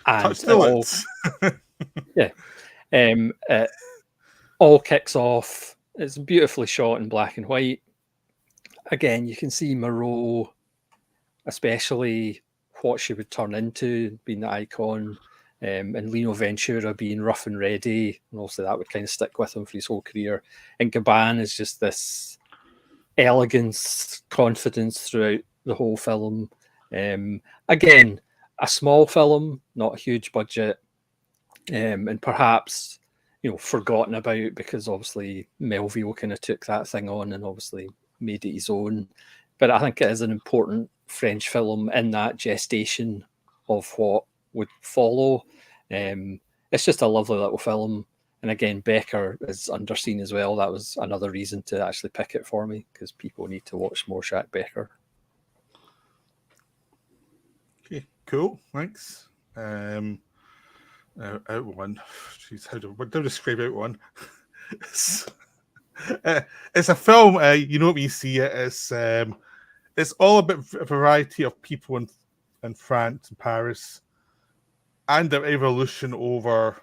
Touch the loot. It all kicks off. It's beautifully shot in black and white. Again, you can see Moreau, especially what she would turn into, being the icon, and Lino Ventura being rough and ready. And also that would kind of stick with him for his whole career. And Gabin is just this elegance, confidence throughout the whole film. Again, a small film, not a huge budget, and perhaps forgotten about because obviously Melville kind of took that thing on and obviously made it his own. But I think it is an important French film in that gestation of what would follow. It's just a lovely little film. And again, Becker is underseen as well. That was another reason to actually pick it for me, because people need to watch more Shaq Becker. Okay, cool. Thanks. Out one. Jeez, how do I describe Out One? It's a film. You know, when you see it, it's all about a variety of people in France and Paris, and their evolution over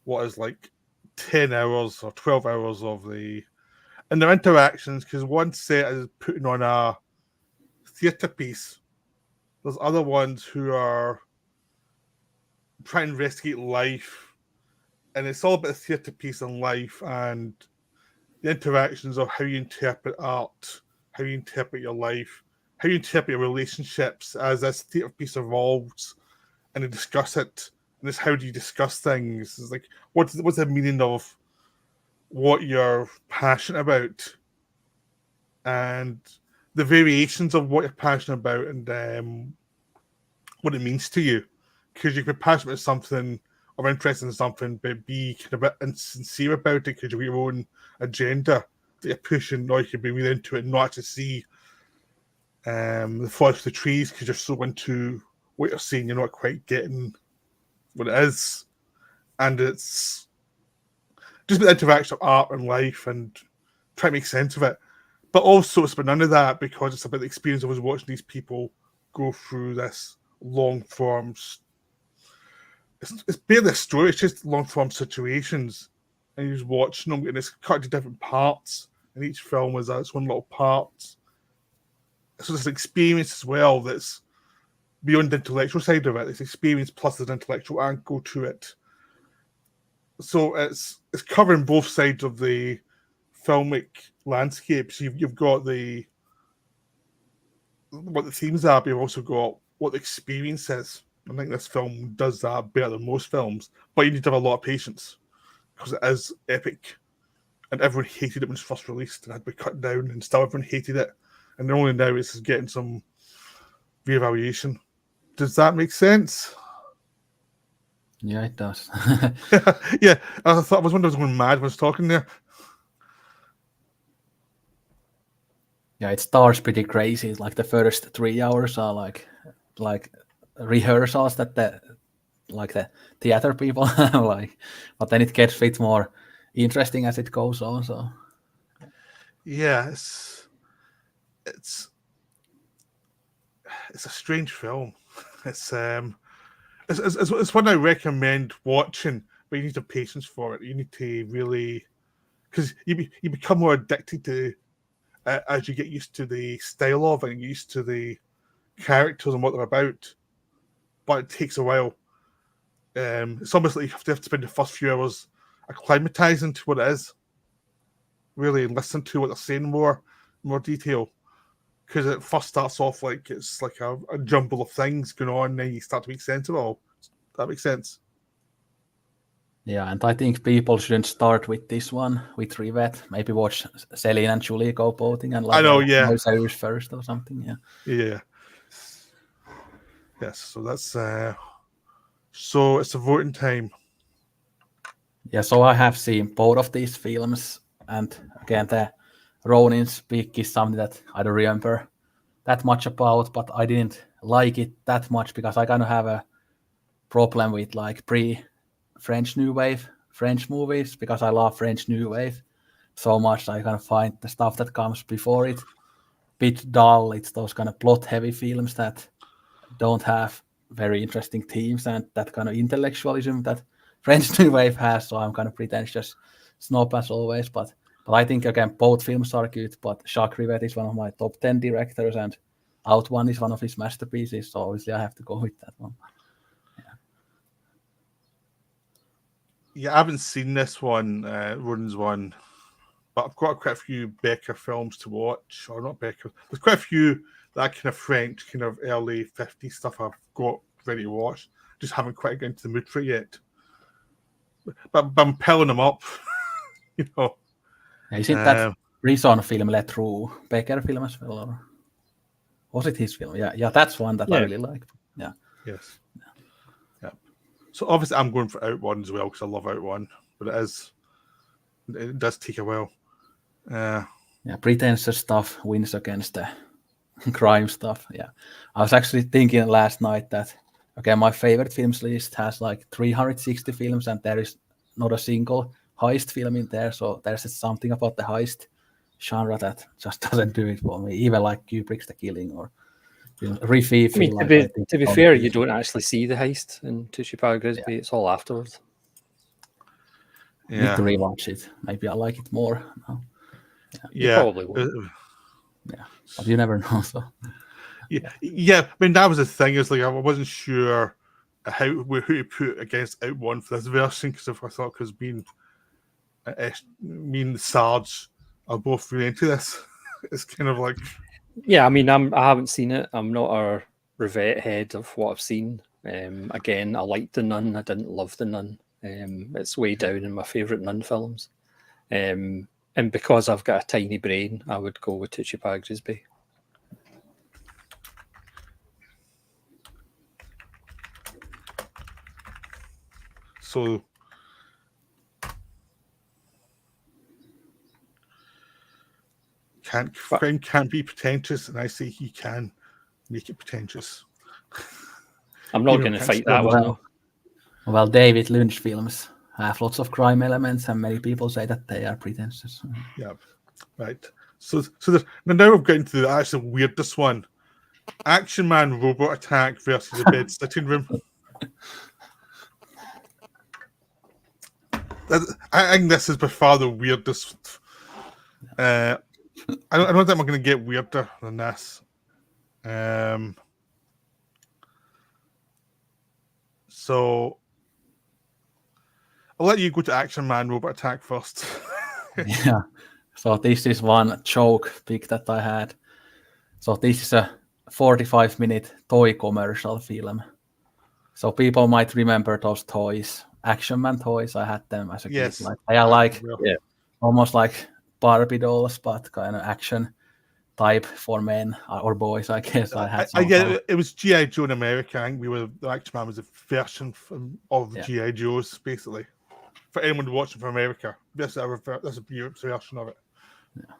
what is like 10 hours or 12 hours and their interactions, because one set is putting on a theatre piece. There's other ones who are trying to investigate life, and it's all about a theatre piece and life and the interactions of how you interpret art, how you interpret your life, how you interpret your relationships as this theatre piece evolves, and they discuss it. And it's how do you discuss things? It's like, what's the meaning of what you're passionate about, and the variations of what you're passionate about, and what it means to you. Because you can be passionate about something or interested in something, but be kind of a bit insincere about it because of your own agenda that you're pushing, or you can be really into it and not actually see the forest for the trees because you're so into what you're seeing, you're not quite getting what it is. And it's just the interaction of art and life and try to make sense of it. But also it's about none of that, because it's about the experience of us watching these people go through this long form. It's barely a story, it's just long form situations. And you're just watching them, and it's cut into different parts. And each film is its one little part. So there's an experience as well that's beyond the intellectual side of it. It's experience plus there's an intellectual angle to it. So it's covering both sides of the filmic landscape. So you've got what the themes are, but you've also got what the experience is. I think this film does that better than most films, but you need to have a lot of patience because it is epic, and everyone hated it when it was first released and had to be cut down, and still everyone hated it, and only now it's getting some reevaluation. Does that make sense? Yeah, it does. Yeah, I was wondering if I was going mad when I was talking there. Yeah, it starts pretty crazy. Like the first 3 hours are like rehearsals that the theater people like, but then it gets a bit more interesting as it goes on. So yeah, it's a strange film. It's one I recommend watching, but you need to have patience for it. You need to really, because you become more addicted to as you get used to the style of it and used to the characters and what they're about. But it takes a while. It's almost like you have to spend the first few hours acclimatizing to what it is. Really listen to what they're saying more detail. Because it first starts off like it's like a jumble of things going on, and then you start to make sense of it all. That makes sense. yeah, and I think people shouldn't start with this one with Rivet. Maybe watch Celine and Julie go boating and I know, yeah. Series first or something. Yeah. Yeah. Yes. So that's so it's a voting time. Yeah, so I have seen both of these films, and again, the Ronin's Peak is something that I don't remember that much about, but I didn't like it that much because I kind of have a problem with like pre-French New Wave French movies, because I love French New Wave so much. I kind of find the stuff that comes before it a bit dull. It's those kind of plot-heavy films that don't have very interesting themes and that kind of intellectualism that French New Wave has. So I'm kind of pretentious snob as always, but I think again both films are good. But Jacques Rivette is one of my top 10 directors, and Out One is one of his masterpieces. So obviously I have to go with that one. Yeah, I haven't seen this one, Ronin's one, but I've got quite a few Becker films to watch, or not Becker. There's quite a few that kind of French, kind of early 50s stuff I've got ready to watch. Just haven't quite got into the mood for it yet. But I'm piling them up, you know. Is it that Brisson film let through Becker film as well, or was it his film? Yeah, that's one that I really like. Yeah. Yes. So obviously I'm going for Out One as well because I love Out One, but it does take a while. Pretentious stuff wins against the crime stuff. Yeah, I was actually thinking last night that my favorite films list has like 360 films, and there is not a single heist film in there. So there's something about the heist genre that just doesn't do it for me. Even like Kubrick's The Killing or Rififi. I mean, to be fair, you don't actually see the heist in Touchez Pas Au Grisbi. Yeah. It's all afterwards. Yeah. Need to rewatch it. Maybe I like it more now. You probably will. Yeah, but you never know. So yeah. I mean, that was the thing. Is like I wasn't sure who to put against Out One for this version because I thought because me and Sarge are both really into this. It's kind of like. Yeah, I mean, I haven't seen it. I'm not a revet head of what I've seen. Again, I liked The Nun. I didn't love The Nun. It's way down in my favourite Nun films. And because I've got a tiny brain, I would go with Touchez Pas Au Grisbi. So crime can't be pretentious, and I say he can make it pretentious. I'm not going to fight that one though. Well, David Lynch films have lots of crime elements, and many people say that they are pretentious. Yeah, right. So now we've got into the actual weirdest one: Action Man Robot Attack versus the Bed Sitting Room. I think this is by far the weirdest. I don't think I'm going to get weirder than this. So I'll let you go to Action Man Robot Attack first. Yeah. So this is one joke pick that I had. So this is a 45-minute toy commercial film. So people might remember those toys, Action Man toys. I had them as a kid. Like, they are like almost like Barbie dolls, but kind of action type for men or boys, I guess. It was G.I. Joe in America. I think the Action Man was a version of the G.I. Joes, basically. For anyone watching from America, that's a Europe's version of it. Yeah.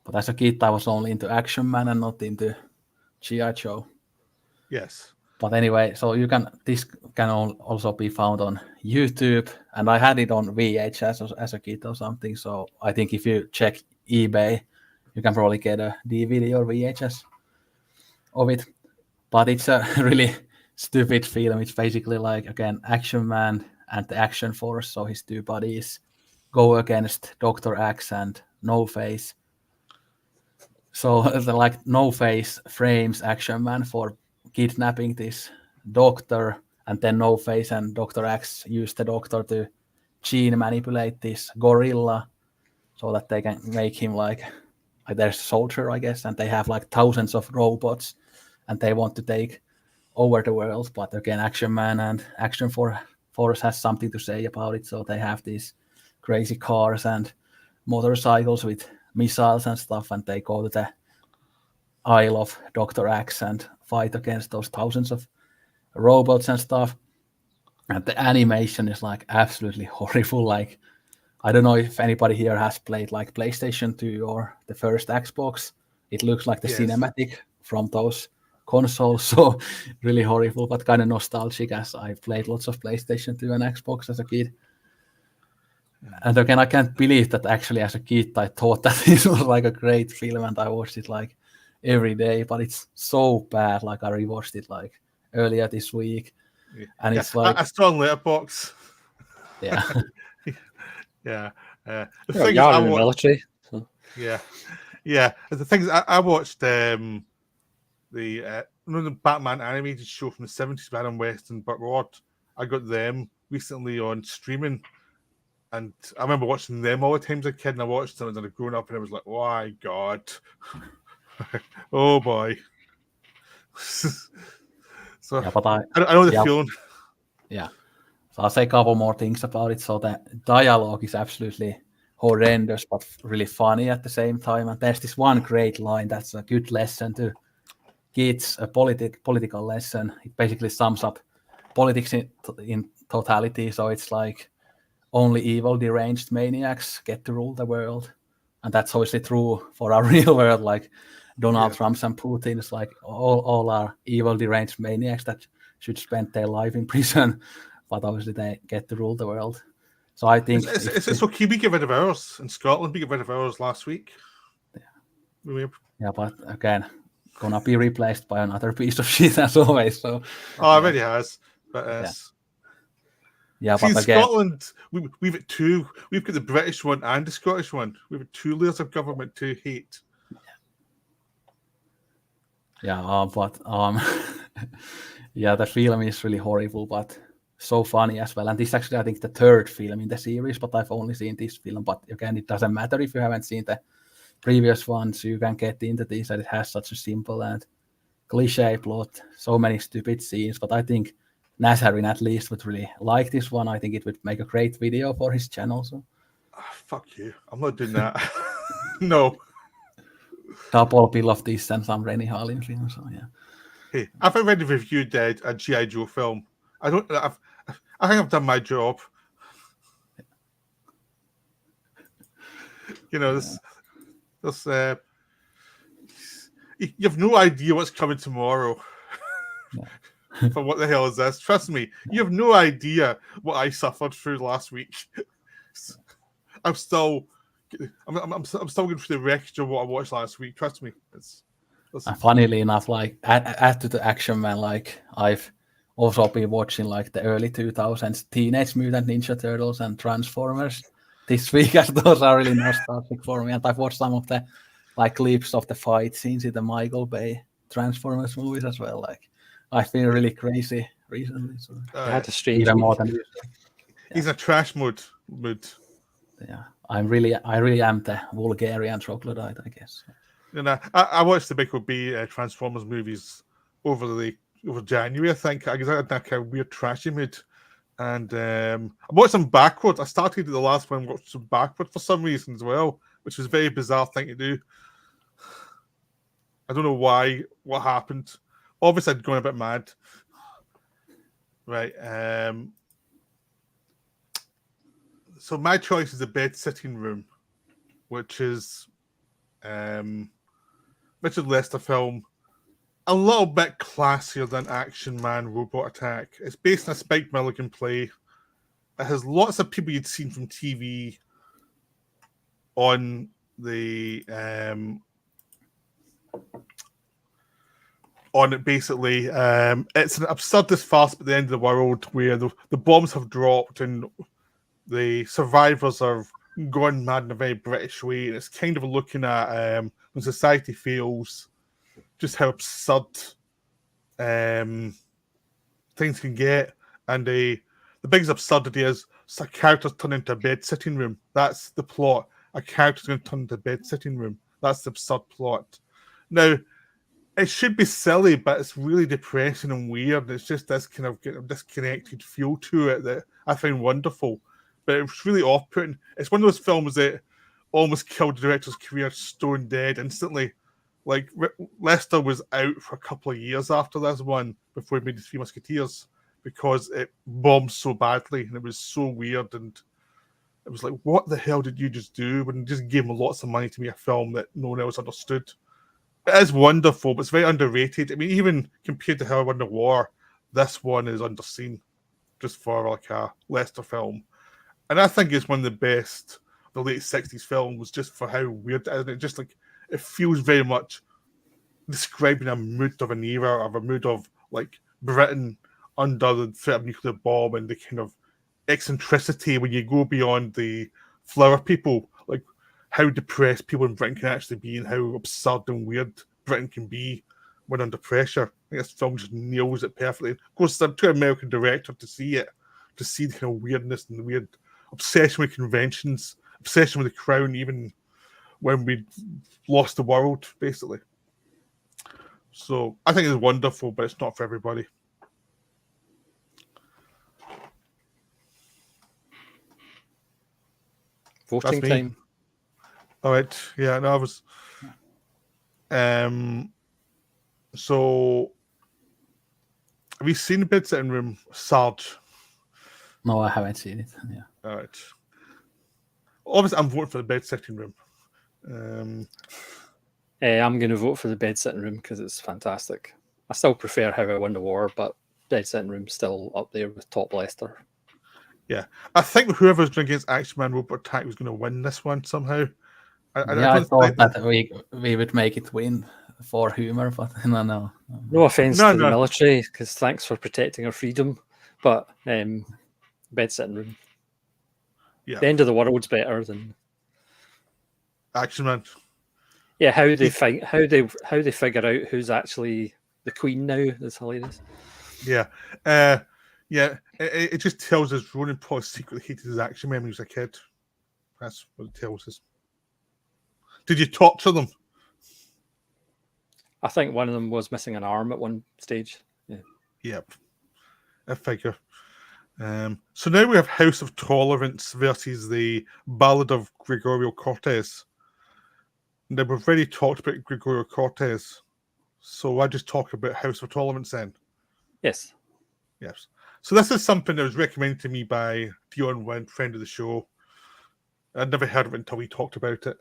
But as a kid, I was only into Action Man and not into G.I. Joe. Yes. But anyway, so this can also be found on YouTube, and I had it on VHS as a kid or something. So I think if you check eBay, you can probably get a DVD or VHS of it. But it's a really stupid film. It's basically like, again, Action Man and the Action Force. So his two buddies go against Dr. Axe and No Face. So like No Face frames Action Man for kidnapping this doctor, and then No Face and Dr. Axe use the doctor to gene manipulate this gorilla so that they can make him like their soldier, I guess, and they have like thousands of robots and they want to take over the world. But again, Action Man and Action Force has something to say about it. So they have these crazy cars and motorcycles with missiles and stuff, and they go to the Isle of Dr. Axe and fight against those thousands of robots and stuff. And the animation is like absolutely horrible. Like, I don't know if anybody here has played like PlayStation 2 or the first Xbox. It looks like the cinematic from those consoles. So really horrible, but kind of nostalgic, as I played lots of PlayStation 2 and Xbox as a kid. And again, I can't believe that actually as a kid I thought that this was like a great film, and I watched it like every day, but it's so bad. Like, I rewatched it like earlier this week, and it's like a strong letterbox. Yeah. Yeah. The thing is, I watched, military. So. Yeah. The thing is, I watched the Batman animated show from the 70s, Adam West and Burt Ward. I got them recently on streaming, and I remember watching them all the time as a kid, and I watched them and then I've grown up and I was like, oh my God. Oh boy. So yeah, but I know the feeling. Yeah. So I'll say a couple more things about it. So the dialogue is absolutely horrendous, but really funny at the same time. And there's this one great line that's a good lesson to kids, a political lesson. It basically sums up politics in totality. So it's like only evil, deranged maniacs get to rule the world. And that's obviously true for our real world. Like Donald Trump's and Putin's, like all are evil, deranged maniacs that should spend their life in prison. But obviously they get to rule the world. So I think it's okay. We get rid of ours in Scotland. We get rid of ours last week. Yeah, but again, gonna be replaced by another piece of shit as always. So already has. But yeah, see, but in again, Scotland, we've got two. We've got the British one and the Scottish one. We've got two layers of government to hate. Yeah, but yeah, the film is really horrible, but so funny as well. And this is actually, I think, the third film in the series, but I've only seen this film. But again, it doesn't matter if you haven't seen the previous ones. You can get into this, and it has such a simple and cliche plot, so many stupid scenes. But I think Nazarene at least would really like this one. I think it would make a great video for his channel. So fuck you. I'm not doing that. No. Double bill of this and some Rennie Harlin film. So yeah. Hey, I've already reviewed a G.I. Joe film. I think I've done my job. You know, you have no idea what's coming tomorrow. For what the hell is this? Trust me, you have no idea what I suffered through last week. I'm still going through the wreckage of what I watched last week. Trust me. And funnily enough, like add to the Action Man, like I've also been watching like the early 2000s Teenage Mutant Ninja Turtles and Transformers this week, as those are really nostalgic for me. And I've watched some of the like clips of the fight scenes in the Michael Bay Transformers movies as well. Like I've been really crazy recently. So I had a strange even more than usual. He's in a trash mood. Yeah, I really am the Bulgarian troglodyte, I guess. And I watched the Michael Bay Transformers movies over January. I think I had that kind of weird trashy mood, and I watched them backwards. I started the last one, watched them backwards for some reason as well, which was a very bizarre thing to do. I don't know why. What happened? Obviously, I'd gone a bit mad. Right. So my choice is a bed sitting room, which is Richard Lester film, a little bit classier than Action Man Robot Attack. It's based on a Spike Milligan play. It has lots of people you'd seen from TV on the on it. Basically, it's an absurdist farce at the end of the world where the bombs have dropped and the survivors are gone mad in a very British way, and it's kind of looking at when society fails, just how absurd things can get. And the biggest absurdity is a character's turned into a bed sitting room. That's the plot. A character's going to turn into a bed sitting room. That's the absurd plot. Now, it should be silly, but it's really depressing and weird. It's just this kind of disconnected feel to it that I find wonderful. But it's really off-putting. It's one of those films that almost killed the director's career stone dead instantly. Like, Lester was out for a couple of years after this one before he made The Three Musketeers because it bombed so badly and it was so weird. And it was like, what the hell did you just do? When you just gave him lots of money to make a film that no one else understood. It is wonderful, but it's very underrated. I mean, even compared to How I Won the War, this one is underseen just for like a Lester film. And I think it's one of the best the late 60s films just for how weird it is. And it just like, it feels very much describing a mood of an era, of a mood of like Britain under the threat of nuclear bomb and the kind of eccentricity when you go beyond the flower people, like how depressed people in Britain can actually be and how absurd and weird Britain can be when under pressure. I think this film just nails it perfectly. Of course, it's to an American director to see it, to see the kind of weirdness and the weird obsession with conventions, obsession with the crown, even when we lost the world, basically. So I think it's wonderful, but it's not for everybody. Voting time. All right. Yeah, no, I was. So, have you seen the Bed Sitting Room, Sarge? No, I haven't seen it. Yeah. All right. Obviously, I'm voting for the bed sitting room. I'm going to vote for the bed sitting room because it's fantastic. I still prefer How I Won the War, but bed sitting room's still up there with top Leicester. Yeah, I think whoever's going against Action Man Robot Attack was going to win this one somehow. I thought that we would make it win for humor, but no. No offense to the No. military, because thanks for protecting our freedom, but bed sitting room. Yeah, The End of the World's better than Action Man. Yeah, how they figure out who's actually the queen now is hilarious. Yeah, it just tells us Ronan Paul secretly hated his Action Man when he was a kid. That's what it tells us. Did you torture them? I think one of them was missing an arm at one stage. Yeah. Yep, I figure. So now we have House of Tolerance versus the Ballad of Gregorio Cortez. Now we've already talked about Gregorio Cortez, so I just talk about House of Tolerance then. Yes. Yes. So this is something that was recommended to me by Dion Wynn, friend of the show. I'd never heard of it until we talked about it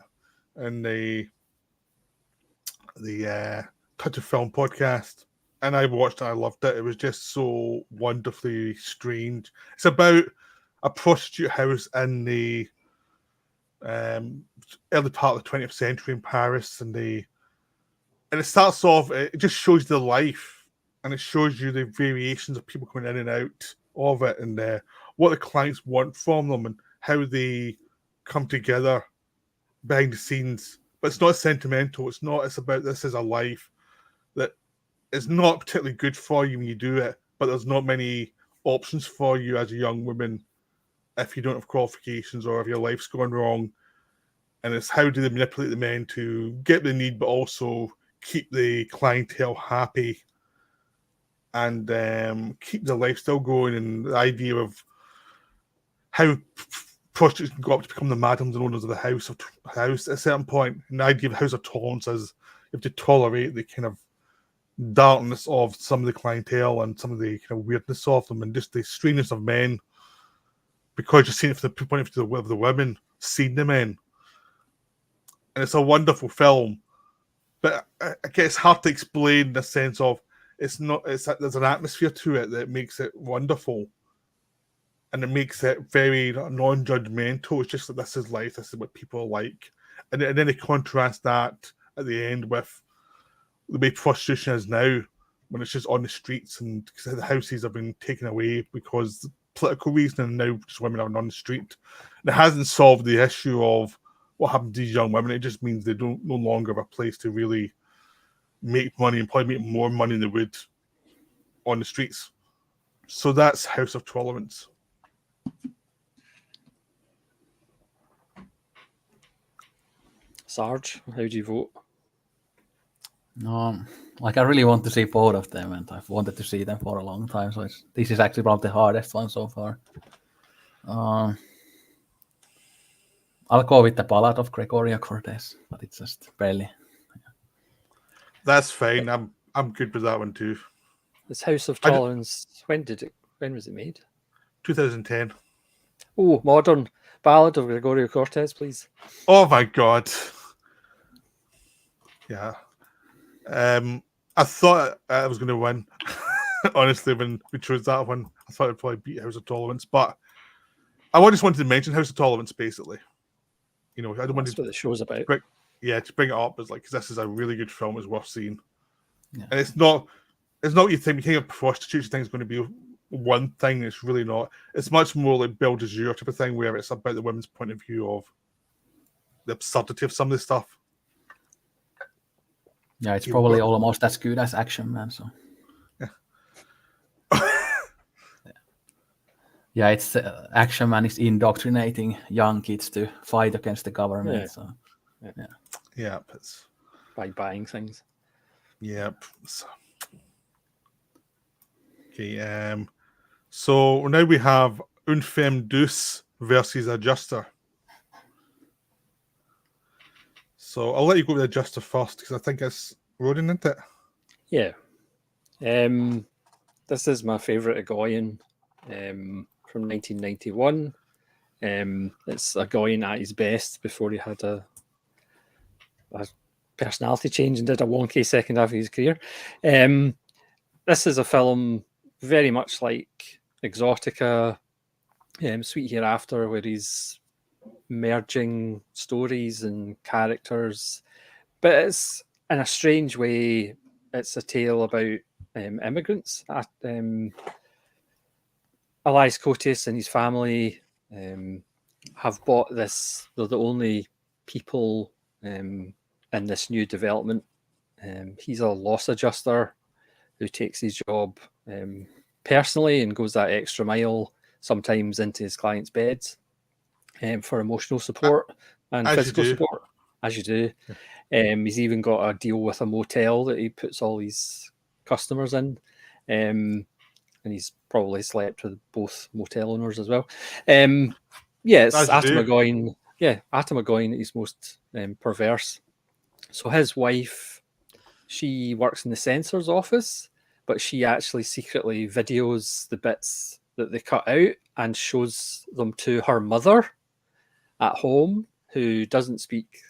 in the Touch of Film podcast. And I watched it, I loved it. It was just so wonderfully strange. It's about a prostitute house in the early part of the 20th century in Paris. And it starts off, it just shows the life, and it shows you the variations of people coming in and out of it, and what the clients want from them, and how they come together behind the scenes. But it's not sentimental. It's about this as a life that is not particularly good for you when you do it, but there's not many options for you as a young woman if you don't have qualifications or if your life's gone wrong. And it's how do they manipulate the men to get the need, but also keep the clientele happy and keep the lifestyle going, and the idea of how prostitutes can go up to become the madams and owners of the house at a certain point. And the idea of House of Tolerance is you have to tolerate the kind of darkness of some of the clientele and some of the kind of weirdness of them, and just the strangeness of men, because you're seeing it from the point of view of the women seeing the men. And it's a wonderful film, but I guess it's hard to explain in the sense of there's an atmosphere to it that makes it wonderful, and it makes it very non-judgmental. It's just that this is life, this is what people are like, and then they contrast that at the end with the way prostitution is now, when it's just on the streets, and because the houses have been taken away because of political reason, and now just women are on the street. And it hasn't solved the issue of what happened to these young women. It just means they don't no longer have a place to really make money, and probably make more money than they would on the streets. So that's House of Tolerance. Sarge, how do you vote? No, like I really want to see both of them, and I've wanted to see them for a long time. So this is actually probably the hardest one so far. I'll go with the Ballad of Gregorio Cortez, but it's just barely. That's fine. I'm good with that one too. This House of Tolerance, when was it made? 2010. Oh, modern Ballad of Gregorio Cortez, please. Oh my god. Yeah. I thought I was going to win. Honestly, when we chose that one, I thought it'd probably beat House of Tolerance, but I just wanted to mention House of Tolerance, basically. You know, I don't want That's what the show's about. To bring it up as like, because this is a really good film, it's worth seeing. Yeah. And it's not what you think. You think of prostitutes, you think it's going to be one thing. It's really not. It's much more like Belle de Jour type of thing, where it's about the women's point of view of the absurdity of some of the stuff. Yeah, it's probably almost as good as Action Man. So, yeah, it's Action Man is indoctrinating young kids to fight against the government. Yeah. So, yeah, by buying things. Yep. Okay. So now we have Femme Douce versus Adjuster. So I'll let you go with Adjuster first, because I think it's Ronan, isn't it? Yeah. This is my favourite of Goyokin from 1991. It's a Goyokin at his best before he had a personality change and did a wonky second half of his career. This is a film very much like Exotica, Sweet Hereafter, where he's merging stories and characters, but it's in a strange way. It's a tale about immigrants. Elias Koteas and his family have bought this. They're the only people in this new development. He's a loss adjuster who takes his job personally and goes that extra mile, sometimes into his clients' beds for emotional support and physical support, as you do. He's even got a deal with a motel that he puts all his customers in. And he's probably slept with both motel owners as well. It's Attak Goyokin. Yeah, Attak Goyokin is most perverse. So his wife, she works in the censor's office, but she actually secretly videos the bits that they cut out and shows them to her mother at home, who doesn't speak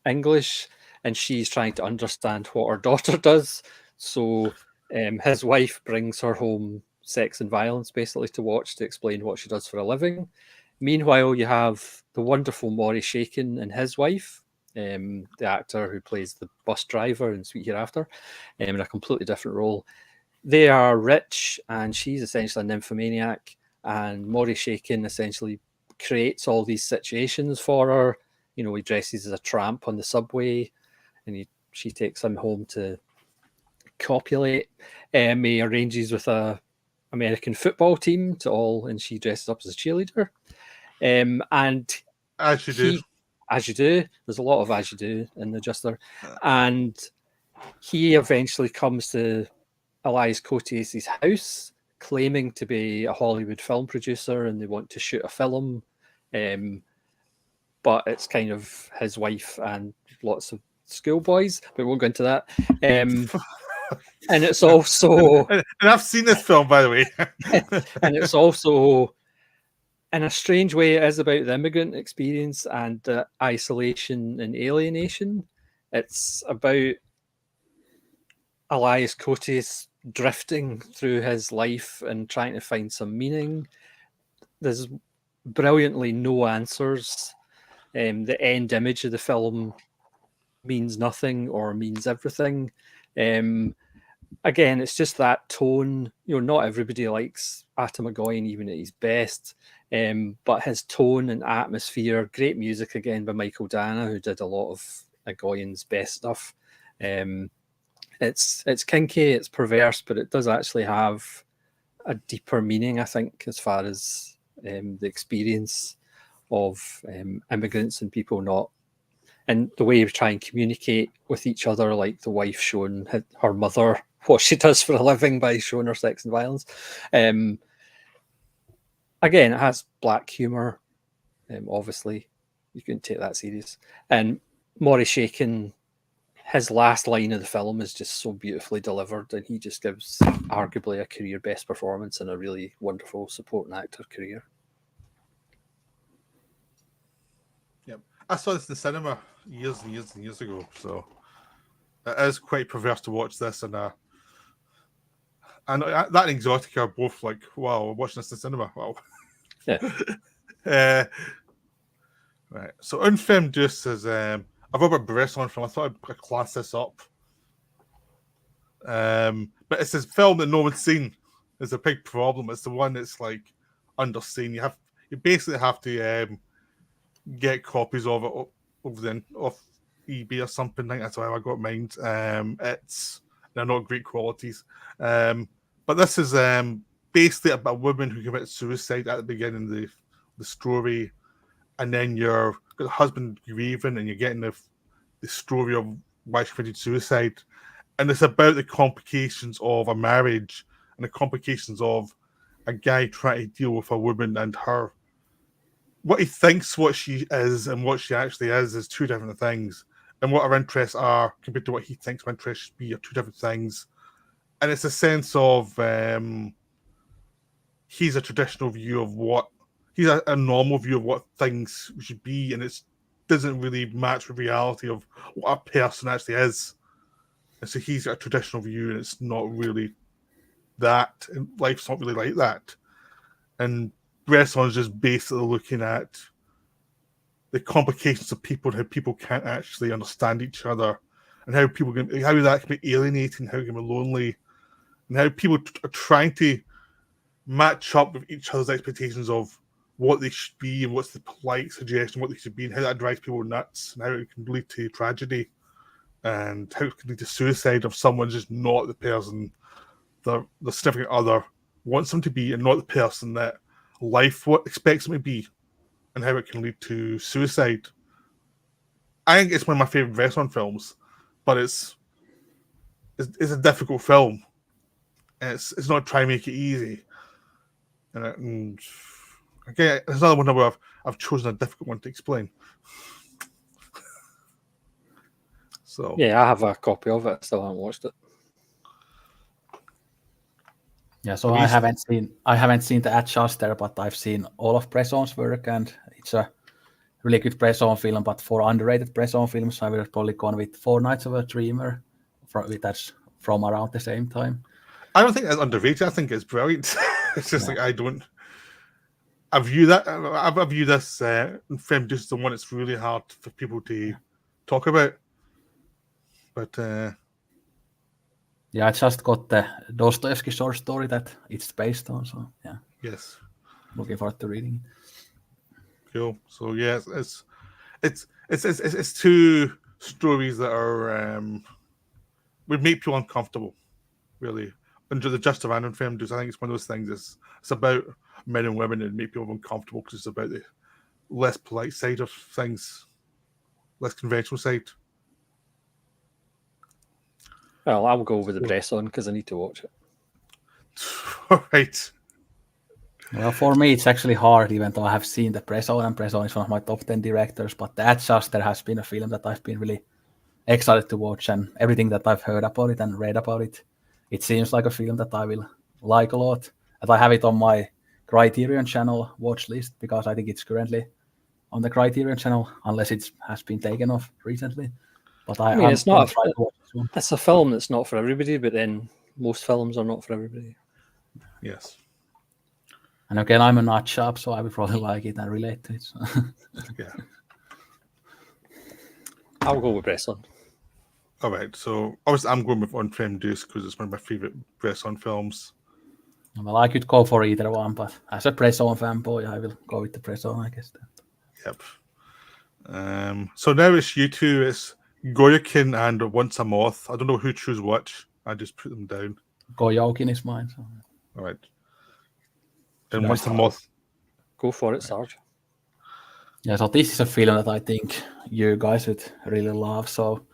English, and she's trying to understand what her daughter does. So his wife brings her home Sex and Violence basically to watch, to explain what she does for a living. Meanwhile, you have the wonderful Maury Shaken and his wife, the actor who plays the bus driver in Sweet Hereafter, in a completely different role. They are rich, and she's essentially a nymphomaniac, and Maury Shaken essentially creates all these situations for her. You know, he dresses as a tramp on the subway, and she takes him home to copulate. He arranges with a American football team and she dresses up as a cheerleader. And as you do, there's a lot of as you do in the Adjuster. And he eventually comes to Elias Koteas' house, claiming to be a Hollywood film producer, and they want to shoot a film. But it's kind of his wife and lots of schoolboys, but we won't go into that. And it's also... and I've seen this film, by the way. And it's also, in a strange way, it is about the immigrant experience and isolation and alienation. It's about Elias Koteas drifting through his life and trying to find some meaning. There's brilliantly no answers. The end image of the film means nothing or means everything. Again, it's just that tone. You know, not everybody likes Attak Goyokin even at his best, but his tone and atmosphere. Great music again by Michael Dana, who did a lot of Goyin's best stuff. It's kinky, it's perverse, but it does actually have a deeper meaning, I think, as far as the experience of immigrants and people not, and the way we try and communicate with each other, like the wife showing her mother what she does for a living by showing her Sex and Violence. Again, it has black humor. Obviously, you can take that serious. And Maury Shaken, his last line of the film is just so beautifully delivered, and he just gives arguably a career best performance and a really wonderful supporting actor career. Yep, I saw this in the cinema years and years and years ago, so it is quite perverse to watch this. And that and Exotica are both like, wow, we're watching this in the cinema. Wow. Yeah. Right. So, Femme Douce is a Robert Bresson film. I thought I'd class this up. But it's this film that no one's seen. There's a big problem. It's the one that's like underseen. You basically have to get copies of it off eBay or something. I think that's how I got mine. They're not great qualities. But this is basically about a woman who commits suicide at the beginning of the story, and then you're got the husband grieving, and you're getting the story of why she committed suicide. And it's about the complications of a marriage and the complications of a guy trying to deal with a woman and her. What he thinks what she is and what she actually is two different things. And what her interests are compared to what he thinks her interests should be are two different things. And it's a sense of he's a traditional view of what he's a normal view of what things should be, and it doesn't really match with reality of what a person actually is. And so he's got a traditional view, and it's not really that. And life's not really like that. And wrestling is just basically looking at the complications of people and how people can't actually understand each other, and how that can be alienating, how it can be lonely, and how people are trying to match up with each other's expectations of what they should be and what's the polite suggestion, what they should be, and how that drives people nuts, and how it can lead to tragedy, and how it can lead to suicide if someone's just not the person the significant other wants them to be, and not the person that life expects them to be, and how it can lead to suicide. I think it's one of my favorite wrestling films, but it's a difficult film, and it's not trying to make it easy. And again, there's another one where I've chosen a difficult one to explain. So yeah, I have a copy of it. Still haven't watched it. Yeah, so I haven't seen the Adjuster, but I've seen all of Bresson's work, and it's a really good Bresson film. But for underrated Bresson films, I would have probably gone with Four Nights of a Dreamer, that's from around the same time. I don't think it's underrated. I think it's brilliant. It's just like I view this Femme Douce as the one that's really hard for people to talk about. But yeah, I just got the Dostoevsky short story that it's based on. So yeah, yes, looking forward to reading it. Cool. So yeah, it's two stories that are would make people uncomfortable, really. And the Just a Random Femme Douce, I think it's one of those things. It's about men and women and make people uncomfortable because it's about the less polite side of things, less conventional side. Well, I'll go with the Bresson because I need to watch it. All right. Well, for me, it's actually hard, even though I have seen the Bresson, and Bresson is one of my top 10 directors. But The Adjuster has been a film that I've been really excited to watch, and everything that I've heard about it and read about it, it seems like a film that I will like a lot. And I have it on my Criterion channel watch list because I think it's currently on the Criterion channel, unless it has been taken off recently. But I mean, it's not. It's a film that's not for everybody, but then most films are not for everybody. Yes. And again, I'm a nut shop, so I would probably like it and relate to it. So. Yeah. I'll go with Bresson. All right. So obviously, I'm going with On Femme Douce because it's one of my favorite Bresson films. Well, I could go for either one, but as a Bresson fanboy, I will go with the Bresson, I guess. Yep. So now it's you two. It's Goyokin and Once a Moth. I don't know who chose which. I just put them down. Goyokin is mine. So. All right. And Once a Moth. Go for it, Sarge. Yeah, so this is a film that I think you guys would really love. So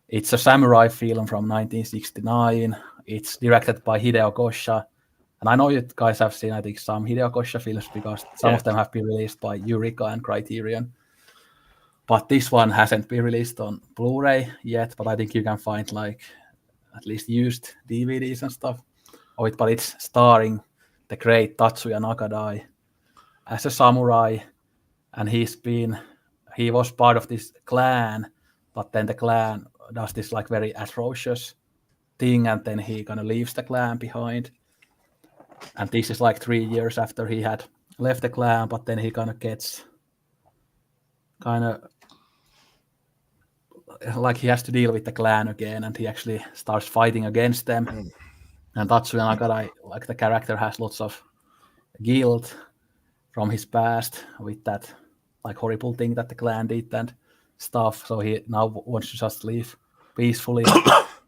it's a samurai film from 1969. It's directed by Hideo Kosha. And I know you guys have seen, I think, some Hideo Kosha films because some of them have been released by Eureka and Criterion. But this one hasn't been released on Blu-ray yet, but I think you can find like at least used DVDs and stuff of it. But it's starring the great Tatsuya Nakadai as a samurai, and he was part of this clan, but then the clan does this like very atrocious thing, and then he kind of leaves the clan behind. And this is like 3 years after he had left the clan, but then he kind of gets like he has to deal with the clan again, and he actually starts fighting against them. And Tatsuya Nakadai, like the character, has lots of guilt from his past with that like horrible thing that the clan did and stuff. So he now wants to just live peacefully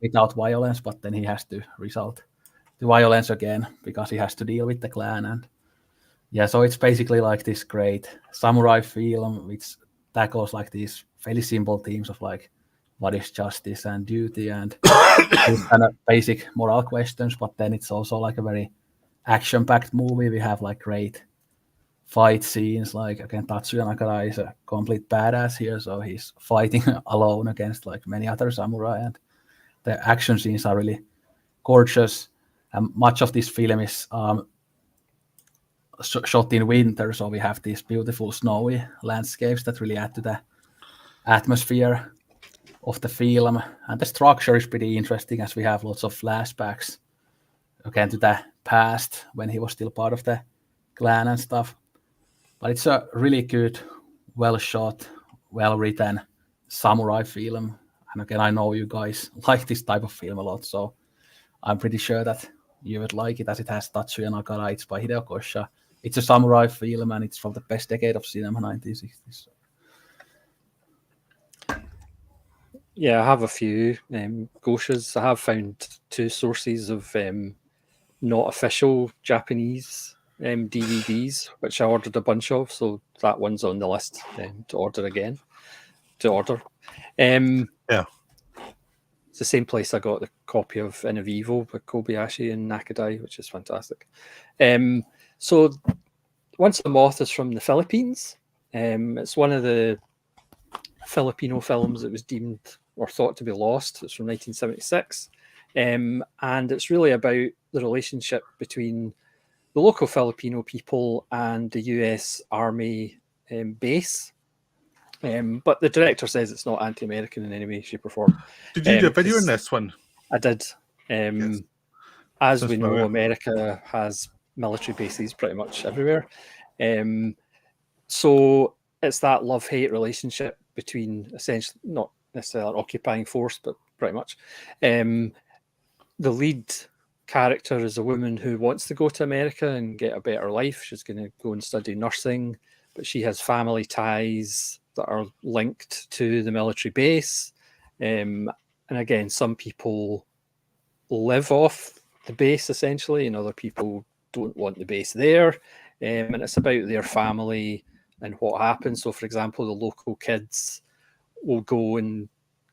without violence, but then he has to resort to violence again because he has to deal with the clan. And yeah, so it's basically like this great samurai film which tackles like these fairly simple themes of like what is justice and duty and these kind of basic moral questions, but then it's also like a very action-packed movie. We have like great fight scenes, like again Tatsuya Nakadai is a complete badass here, so he's fighting alone against like many other samurai, and the action scenes are really gorgeous. And much of this film is shot in winter, so we have these beautiful snowy landscapes that really add to the atmosphere of the film. And the structure is pretty interesting, as we have lots of flashbacks again to the past when he was still part of the clan and stuff. But it's a really good, well shot, well written samurai film. And again, I know you guys like this type of film a lot, so I'm pretty sure that you would like it, as it has Tatsuya Nakara. It's by Hideo Kosha. It's a samurai film, and it's from the best decade of cinema, 1960s. Yeah, I have a few Goshas. I have found 2 sources of not official Japanese DVDs, which I ordered a bunch of. So that one's on the list to order again. Yeah. It's the same place I got the copy of In a Vivo by Kobayashi and Nakadai, which is fantastic. So Once a Moth is from the Philippines. It's one of the Filipino films that was deemed or thought to be lost. It's from 1976. And it's really about the relationship between the local Filipino people and the US Army base. But the director says it's not anti-American in any way, shape, or form. Did you do a video in this one? I did. Yes. As Sounds we know, familiar. America has military bases pretty much everywhere. So it's that love-hate relationship between, essentially, not necessarily an occupying force, but pretty much. The lead character is a woman who wants to go to America and get a better life. She's going to go and study nursing, but she has family ties that are linked to the military base. And again, some people live off the base, essentially, and other people don't want the base there. And it's about their family and what happens. So, for example, the local kids will go and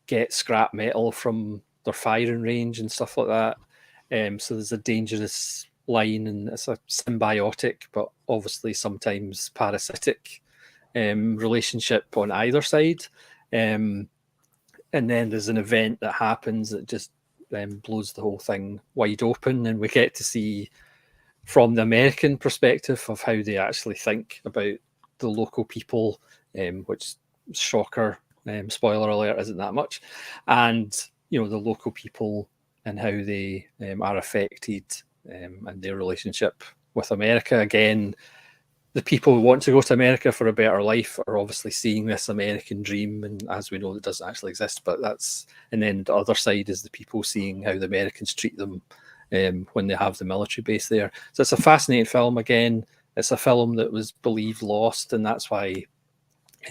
get scrap metal from their firing range and stuff like that. So there's a dangerous line, and it's a symbiotic, but obviously sometimes parasitic relationship on either side. And then there's an event that happens that just blows the whole thing wide open, and we get to see from the American perspective of how they actually think about the local people, which, shocker, spoiler alert, isn't that much. And, the local people and how they are affected and their relationship with America. Again, the people who want to go to America for a better life are obviously seeing this American dream, and as we know, it doesn't actually exist. But and then the other side is the people seeing how the Americans treat them when they have the military base there. So it's a fascinating film. Again, it's a film that was believed lost, and that's why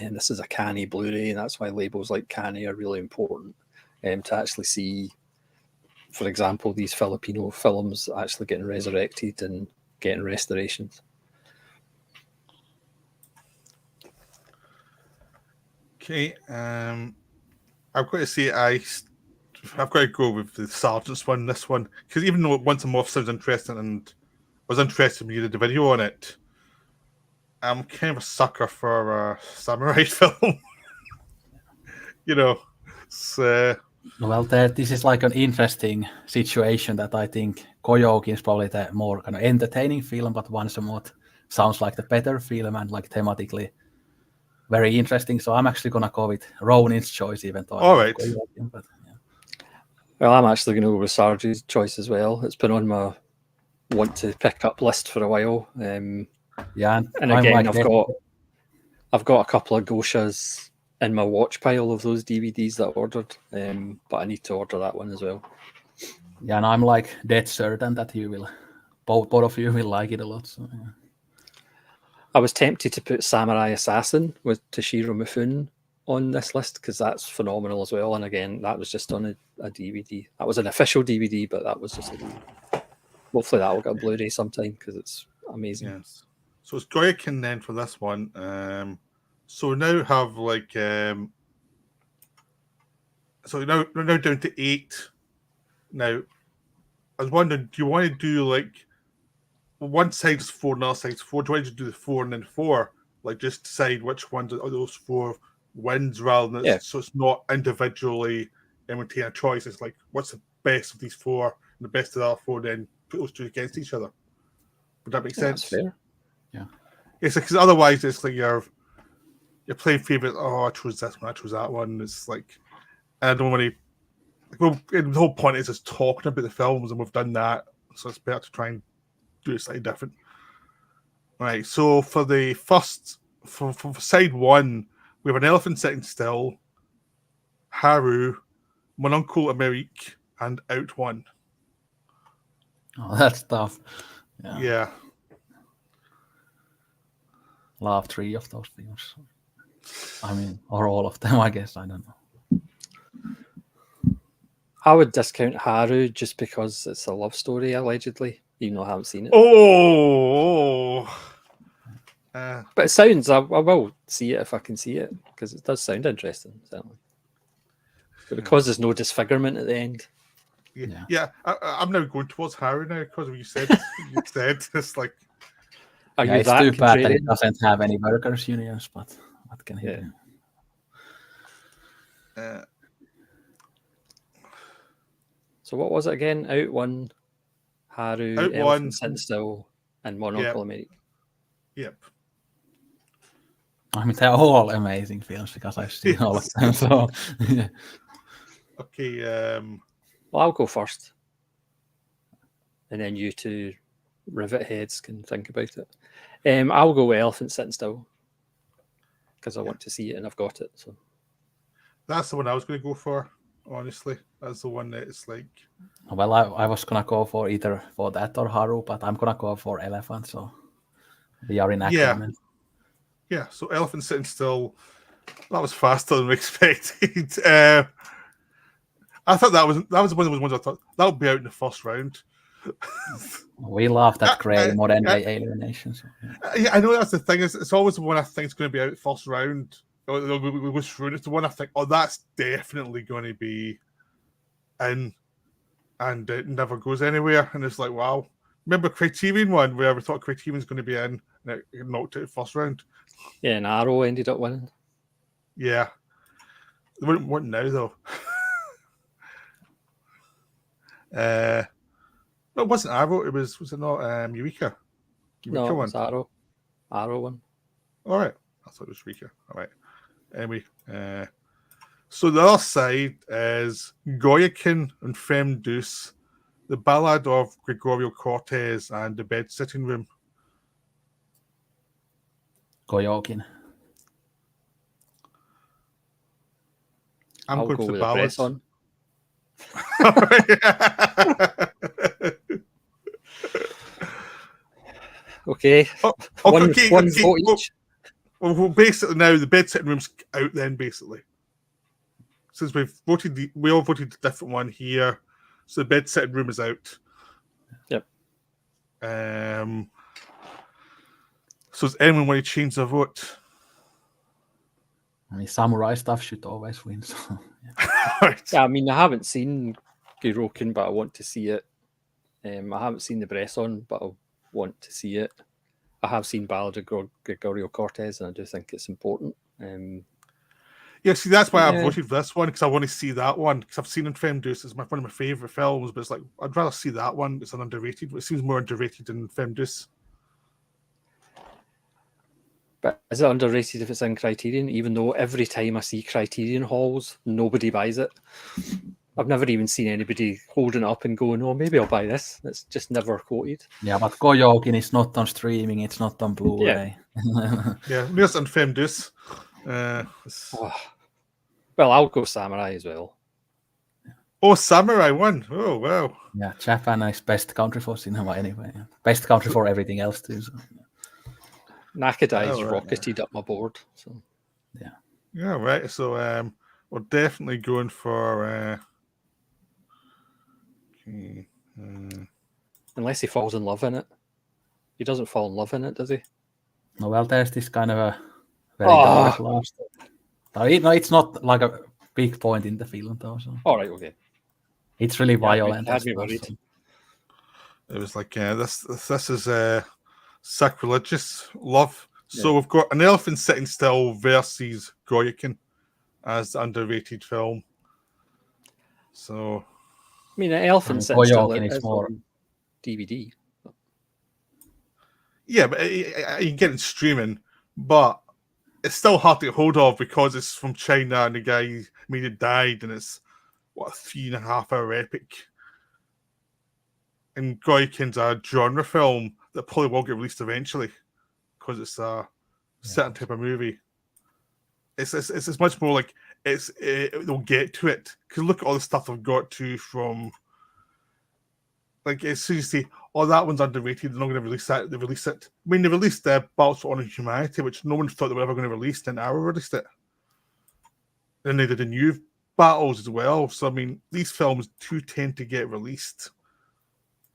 this is a canny Blu-ray, and that's why labels like canny are really important to actually see, for example, these Filipino films actually getting resurrected and getting restorations. Okay, I've got to say I've got to go with the Sergeant's one. This one, because even though Once a Moth sounds interesting and was interested when you did the video on it, I'm kind of a sucker for a samurai film. So. Well, this is like an interesting situation that I think Goyokin is probably the more kind of entertaining film, but Once a Moth sounds like the better film and like thematically very interesting. So I'm actually gonna go with Ronin's choice, even though All right. Goyokin, but yeah. Well, I'm actually going to go with Sarge's choice as well. It's been on my want to pick up list for a while. Yeah, and again, I've got a couple of Goshas in my watch pile of those DVDs that I ordered, but I need to order that one as well. Yeah, and I'm like dead certain that you will, both of you will like it a lot. So, yeah. I was tempted to put Samurai Assassin with Toshiro Mifune on this list because that's phenomenal as well. And again, that was just on a DVD. That was an official DVD, but that was just a DVD. Hopefully that will get a Blu-ray sometime because it's amazing. Yes. So it's Goyokin then for this one. So we now have like so now we're now down to 8. Now I was wondering, do you want to do like one side's 4 and the other side's 4? Do you want to do the 4 and then 4? Like just decide which ones of those 4 wins rather than so it's not individually taking a choice. It's like what's the best of these 4 and the best of the other 4, then put those 2 against each other. Would that make sense? That's fair. Yeah. It's because otherwise it's like you're playing favorite. Oh, I chose this one. I chose that one. It's like, and I don't really. Well, the whole point is just talking about the films, and we've done that, so it's better to try and do it slightly different. Right. So for the first, for side one, we have an elephant sitting still, Haru, Mon Uncle Amerique, and Out One. Oh, that's tough. Yeah. Love 3 of those films. I mean, or all of them, I guess. I don't know. I would discount Haru just because it's a love story, allegedly, even though I haven't seen it. Oh. But it sounds, I will see it if I can see it, because it does sound interesting, certainly. But because there's no disfigurement at the end. Yeah. I'm now going towards Haru now because you said it's like. Are you it's that too bad that contrarian? it doesn't have any workers' unions, but what can he do? So what was it again? Out One, Haru, Out Elephant One. Sitting Still, and Mon Uncle Amerique. Yep. I mean, they're all amazing films because I've seen all of them. So, yeah. Okay. Well, I'll go first, and then you two rivet heads can think about it. I'll go with Elephant Sitting Still because I want to see it and I've got it. So that's the one I was going to go for. Honestly, that's the one that it's like. Well, I was gonna go for either for that or Haru, but I'm gonna go for Elephant. So we are in agreement. Yeah. So Elephant Sitting Still. That was faster than we expected. I thought that was one of those ones I thought that would be out in the first round. We love that grey modern day alienation. So, yeah, I know that's the thing. It's always the one I think is going to be out first round. We go through it. It's the one I think, oh, that's definitely going to be in, and it never goes anywhere. And it's like, wow. Remember Criterion one where we thought Criterion's going to be in, and it knocked it first round. yeah, and Arrow ended up winning. Yeah, they wouldn't now though. No, it wasn't Arrow. Was it not Eureka? No, it was Arrow. Arrow one. All right, I thought it was Eureka. All right. Anyway, so the other side is Goyokin and Femme Douce, the Ballad of Gregorio Cortez, and the Bed Sitting Room. Goyokin. I'm I'll going go for the with Ballads. The okay. One vote each. Well, basically now the Bed Sitting Room's out then, basically. Since we all voted a different one here. So the Bed Sitting Room is out. Yep. So does anyone want to change their vote? I mean, samurai stuff should always win. So, Right. Yeah, I mean, I haven't seen Goyokin, but I want to see it. I haven't seen the Bresson, but I want to see it. I have seen Ballad of Gregorio Cortez, and I do think it's important. Yeah, see, that's why I voted for this one, because I want to see that one, because I've seen in Femme Douce. It's one of my favourite films, but it's like, I'd rather see that one. It's an underrated. It seems more underrated than Femme Douce. But is it underrated if it's in Criterion? Even though every time I see Criterion halls, nobody buys it. I've never even seen anybody holding it up and going, "Oh, maybe I'll buy this." It's just never quoted. Yeah, but Goyokin is not on streaming. It's not on Blu-ray. Yeah, it's on Femme Douce. Well, I'll go Samurai as well. Oh, Samurai won. Oh, wow. Yeah, Japan is best country for cinema anyway. Best country for everything else too. So. Nakadai's rocketed up my board. So yeah, right. So we're definitely going for. Unless he falls in love in it, he doesn't fall in love in it, does he? No, well, there's this kind of a very dark love story. No, it's not like a big point in the film, though. So. All right, okay. It's really violent. Had me worried. So. It was like this is sacrilegious love. So we've got An Elephant Sitting Still versus Goyokin as the underrated film. So, I mean, An Elephant Sitting Still is more on DVD. Yeah, but you can get it streaming, but it's still hard to get hold of because it's from China and the guy made it died, and it's what, a 3.5 hour epic. And Goyokin's a genre film that probably will get released eventually because it's a certain type of movie. It's much more like they'll get to it because look at all the stuff I've got to from. Like as soon as you say, "Oh, that one's underrated," they're not going to release that. They release it. I mean, they released the Battles for Honor and Humanity, which no one thought they were ever going to release. Then Arrow released it. Then they did the new battles as well. So I mean, these films do tend to get released.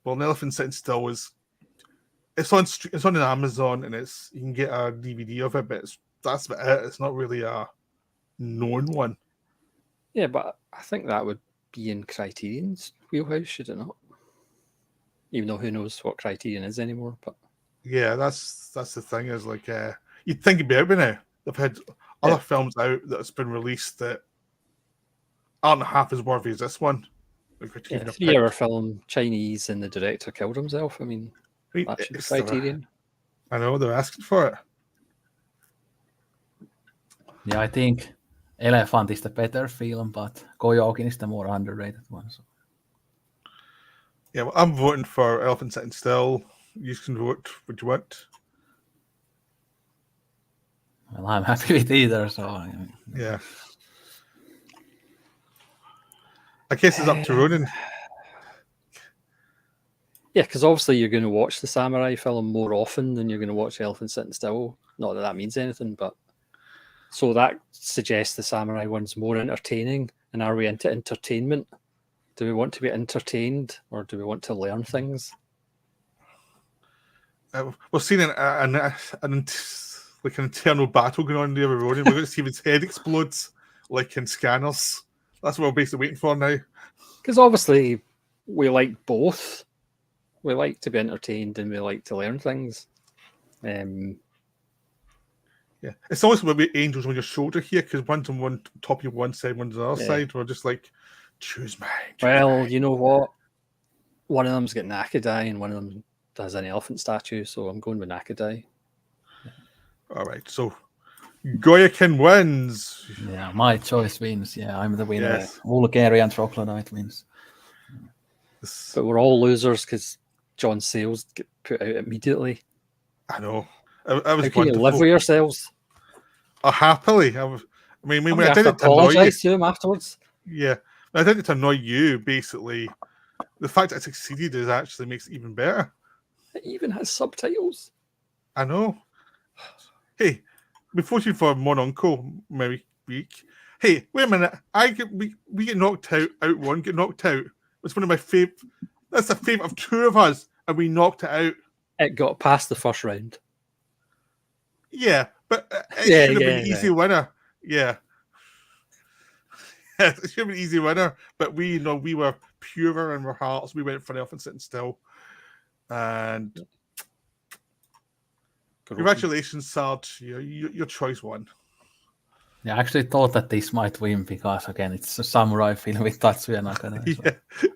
Well, an Elephant Sitting Still it's on Amazon and you can get a DVD of it, but that's about it. It's not really a known one. Yeah, but I think that would be in Criterion's wheelhouse, should it not? Even though who knows what Criterion is anymore, but yeah, that's the thing is like you'd think it'd be out by now. They've had other films out that's been released that aren't half as worthy as this one. Like 3-hour film, Chinese, and the director killed himself. I mean that should be Criterion. I know they're asking for it. Yeah, I think Elephant is the better film, but Goyokin is the more underrated one. So. Yeah, well, I'm voting for Elephant Sitting Still. You can vote what you want. Well, I'm happy with either, so... Yeah. I guess it's up to Ronan. Yeah, because obviously you're going to watch the samurai film more often than you're going to watch Elephant Sitting Still. Not that means anything, but... So that suggests the samurai one's more entertaining. And are we into entertainment? Do we want to be entertained or do we want to learn things? We're seeing an internal battle going on there with Ronan. We're going to see if his head explodes like in Scanners. That's what we're basically waiting for now. Because obviously we like both. We like to be entertained and we like to learn things. Yeah, it's always about angels on your shoulder here because one's on one top of you one side, one's on the other side. We're just like, choose mine. You know what? One of them's got Nakadai and one of them has an elephant statue, so I'm going with Nakadai. All right, so Goyokin wins. Yeah, my choice wins. Yeah, I'm the winner. Yes. Bulgarian troglodyte wins. But we're all losers because John Sayles get put out immediately. I know. I was How can you live with yourselves? Happily. I did it to apologise to him afterwards. Yeah, I did it to annoy you. Basically, the fact that I succeeded actually makes it even better. It even has subtitles. I know. Hey, we voted for Mon Uncle Amerique. Hey, wait a minute. We get knocked out. One get knocked out. It's one of my favorite. That's a favorite of two of us, and we knocked it out. It got past the first round. Yeah, but it should have been an easy winner. Yeah. It should have been an easy winner, but we were purer in our hearts. We went for Elephant Sitting Still. And congratulations, Sarge. Your choice won. Yeah, I actually thought that this might win because, again, it's a samurai film with Tatsuya Nakada.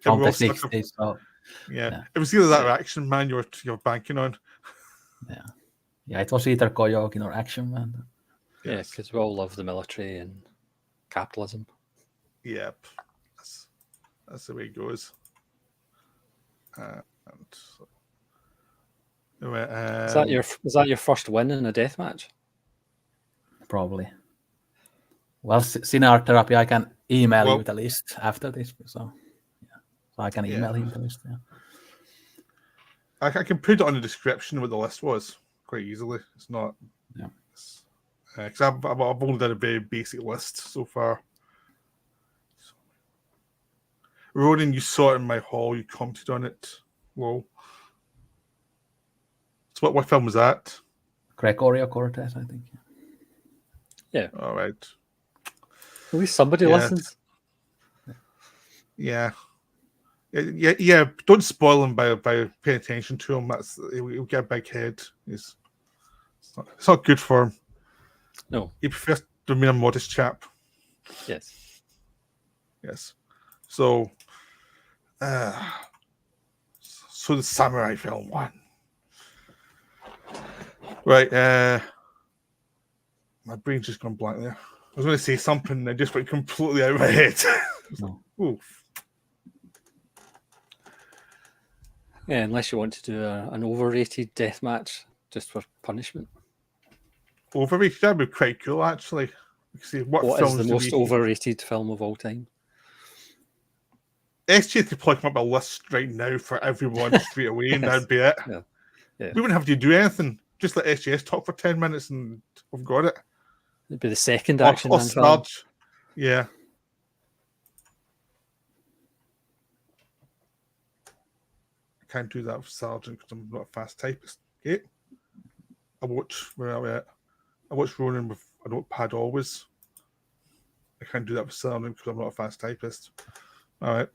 From the 60s. So, yeah, it was either that or Action Man you're banking on. Yeah, it was either Goyokin or Action Man. Yeah, because we all love the military and capitalism. Yep, that's the way it goes. Is that your first win in a deathmatch? Probably. Well, Sinar Therapy, I can email you the list after this, so I can email him the list. Yeah. I can put it on the description what the list was quite easily. It's not. Yeah. Because I've only done a very basic list so far. Ronan, you saw it in my hall. You commented on it. Whoa. So what film was that? Gregorio Cortez, I think. Yeah. All right. At least somebody listens. Yeah. Don't spoil him by paying attention to him. He'll get a big head. It's not good for him. No. He prefers to be a modest chap. Yes. So the samurai film won. Right. My brain's just gone blank there. I was going to say something that just went completely out of my head. No. Oof. Yeah, unless you want to do an overrated death match just for punishment. Overrated, that'd be quite cool, actually. See, What is films the do most we... overrated film of all time? SJ could plug up a list right now for everyone straight away, and that'd be it. Yeah. Yeah. We wouldn't have to do anything. Just let SJS talk for 10 minutes and we've got it. It'd be the second Or Action Man film. Sarge. Yeah. I can't do that with Sergeant because I'm not a fast typist. Okay. I watch Ronin with a notepad always. I can't do that with Sergeant because I'm not a fast typist. All right.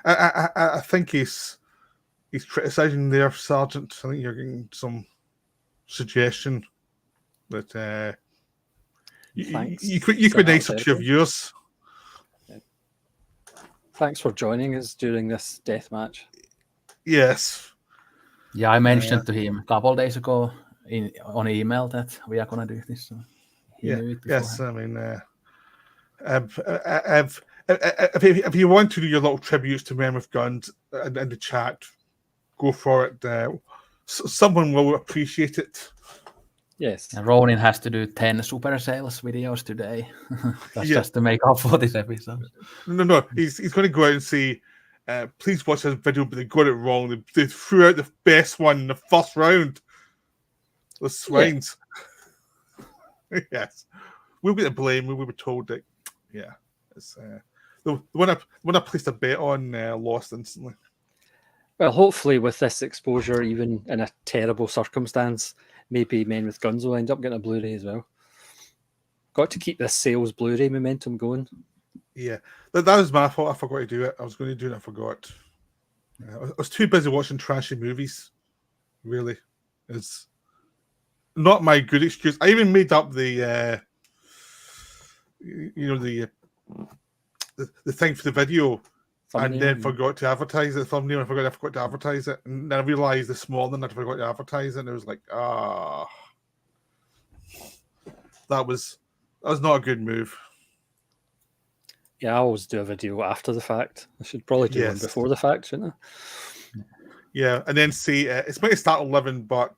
I think he's criticizing there, Sergeant. I think you're getting some suggestion that you could be nicer to your viewers. Thanks for joining us during this death match. Yes. Yeah, I mentioned to him a couple of days ago on email that we are gonna do this. So he knew it beforehand. Yes, I mean, if you want to do your little tributes to Men with Guns in the chat, go for it. Someone will appreciate it. Yes. And Ronin has to do 10 super sales videos today. That's just to make up for this episode. No. He's going to go out and say, please watch this video, but they got it wrong. They threw out the best one in the first round. The swines. Yeah. Yes. We'll get the blame. We were told that, yeah. It's, the one I placed a bet on lost instantly. Well, hopefully with this exposure, even in a terrible circumstance, maybe Men with Guns will end up getting a Blu-ray as well. Got to keep this sales Blu-ray momentum going. Yeah, that was my fault. I forgot to do it. I was going to do it and I forgot. I was too busy watching trashy movies. Really. It's not my good excuse. I even made up the thing for the video. Thumbnail, and then forgot to advertise the thumbnail. I forgot to advertise it, and then I realized this morning that I forgot to advertise it. And it was like, that was not a good move. Yeah, I always do a video after the fact. I should probably do one before the fact, shouldn't I? Yeah, and then say it's going to start at 11, but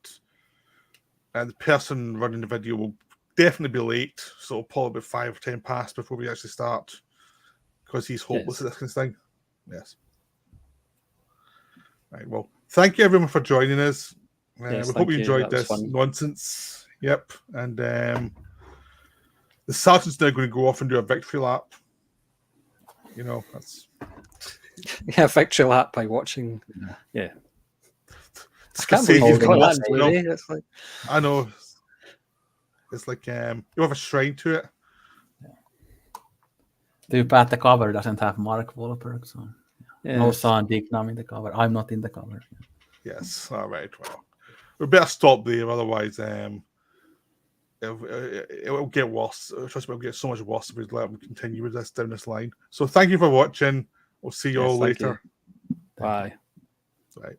the person running the video will definitely be late, so it'll probably be 5 or 10 past before we actually start, because he's hopeless at this kind of thing. Yes. Right. Well, thank you everyone for joining us. We hope you enjoyed this nonsense. Yep. And the Sergeant's now going to go off and do a victory lap. You know, that's victory lap by watching. Yeah. I can't believe you've got that Blu-ray. It's like, I know. It's like you have a shrine to it. Too bad the cover doesn't have Mark Wahlberg, so no Sean Dignam in the cover. I'm not in the cover. Yes, all right. Well, we better stop there, otherwise it will get worse. Trust me, it'll get so much worse if we let them continue with this down this line. So thank you for watching. We'll see you all later. Bye. Right.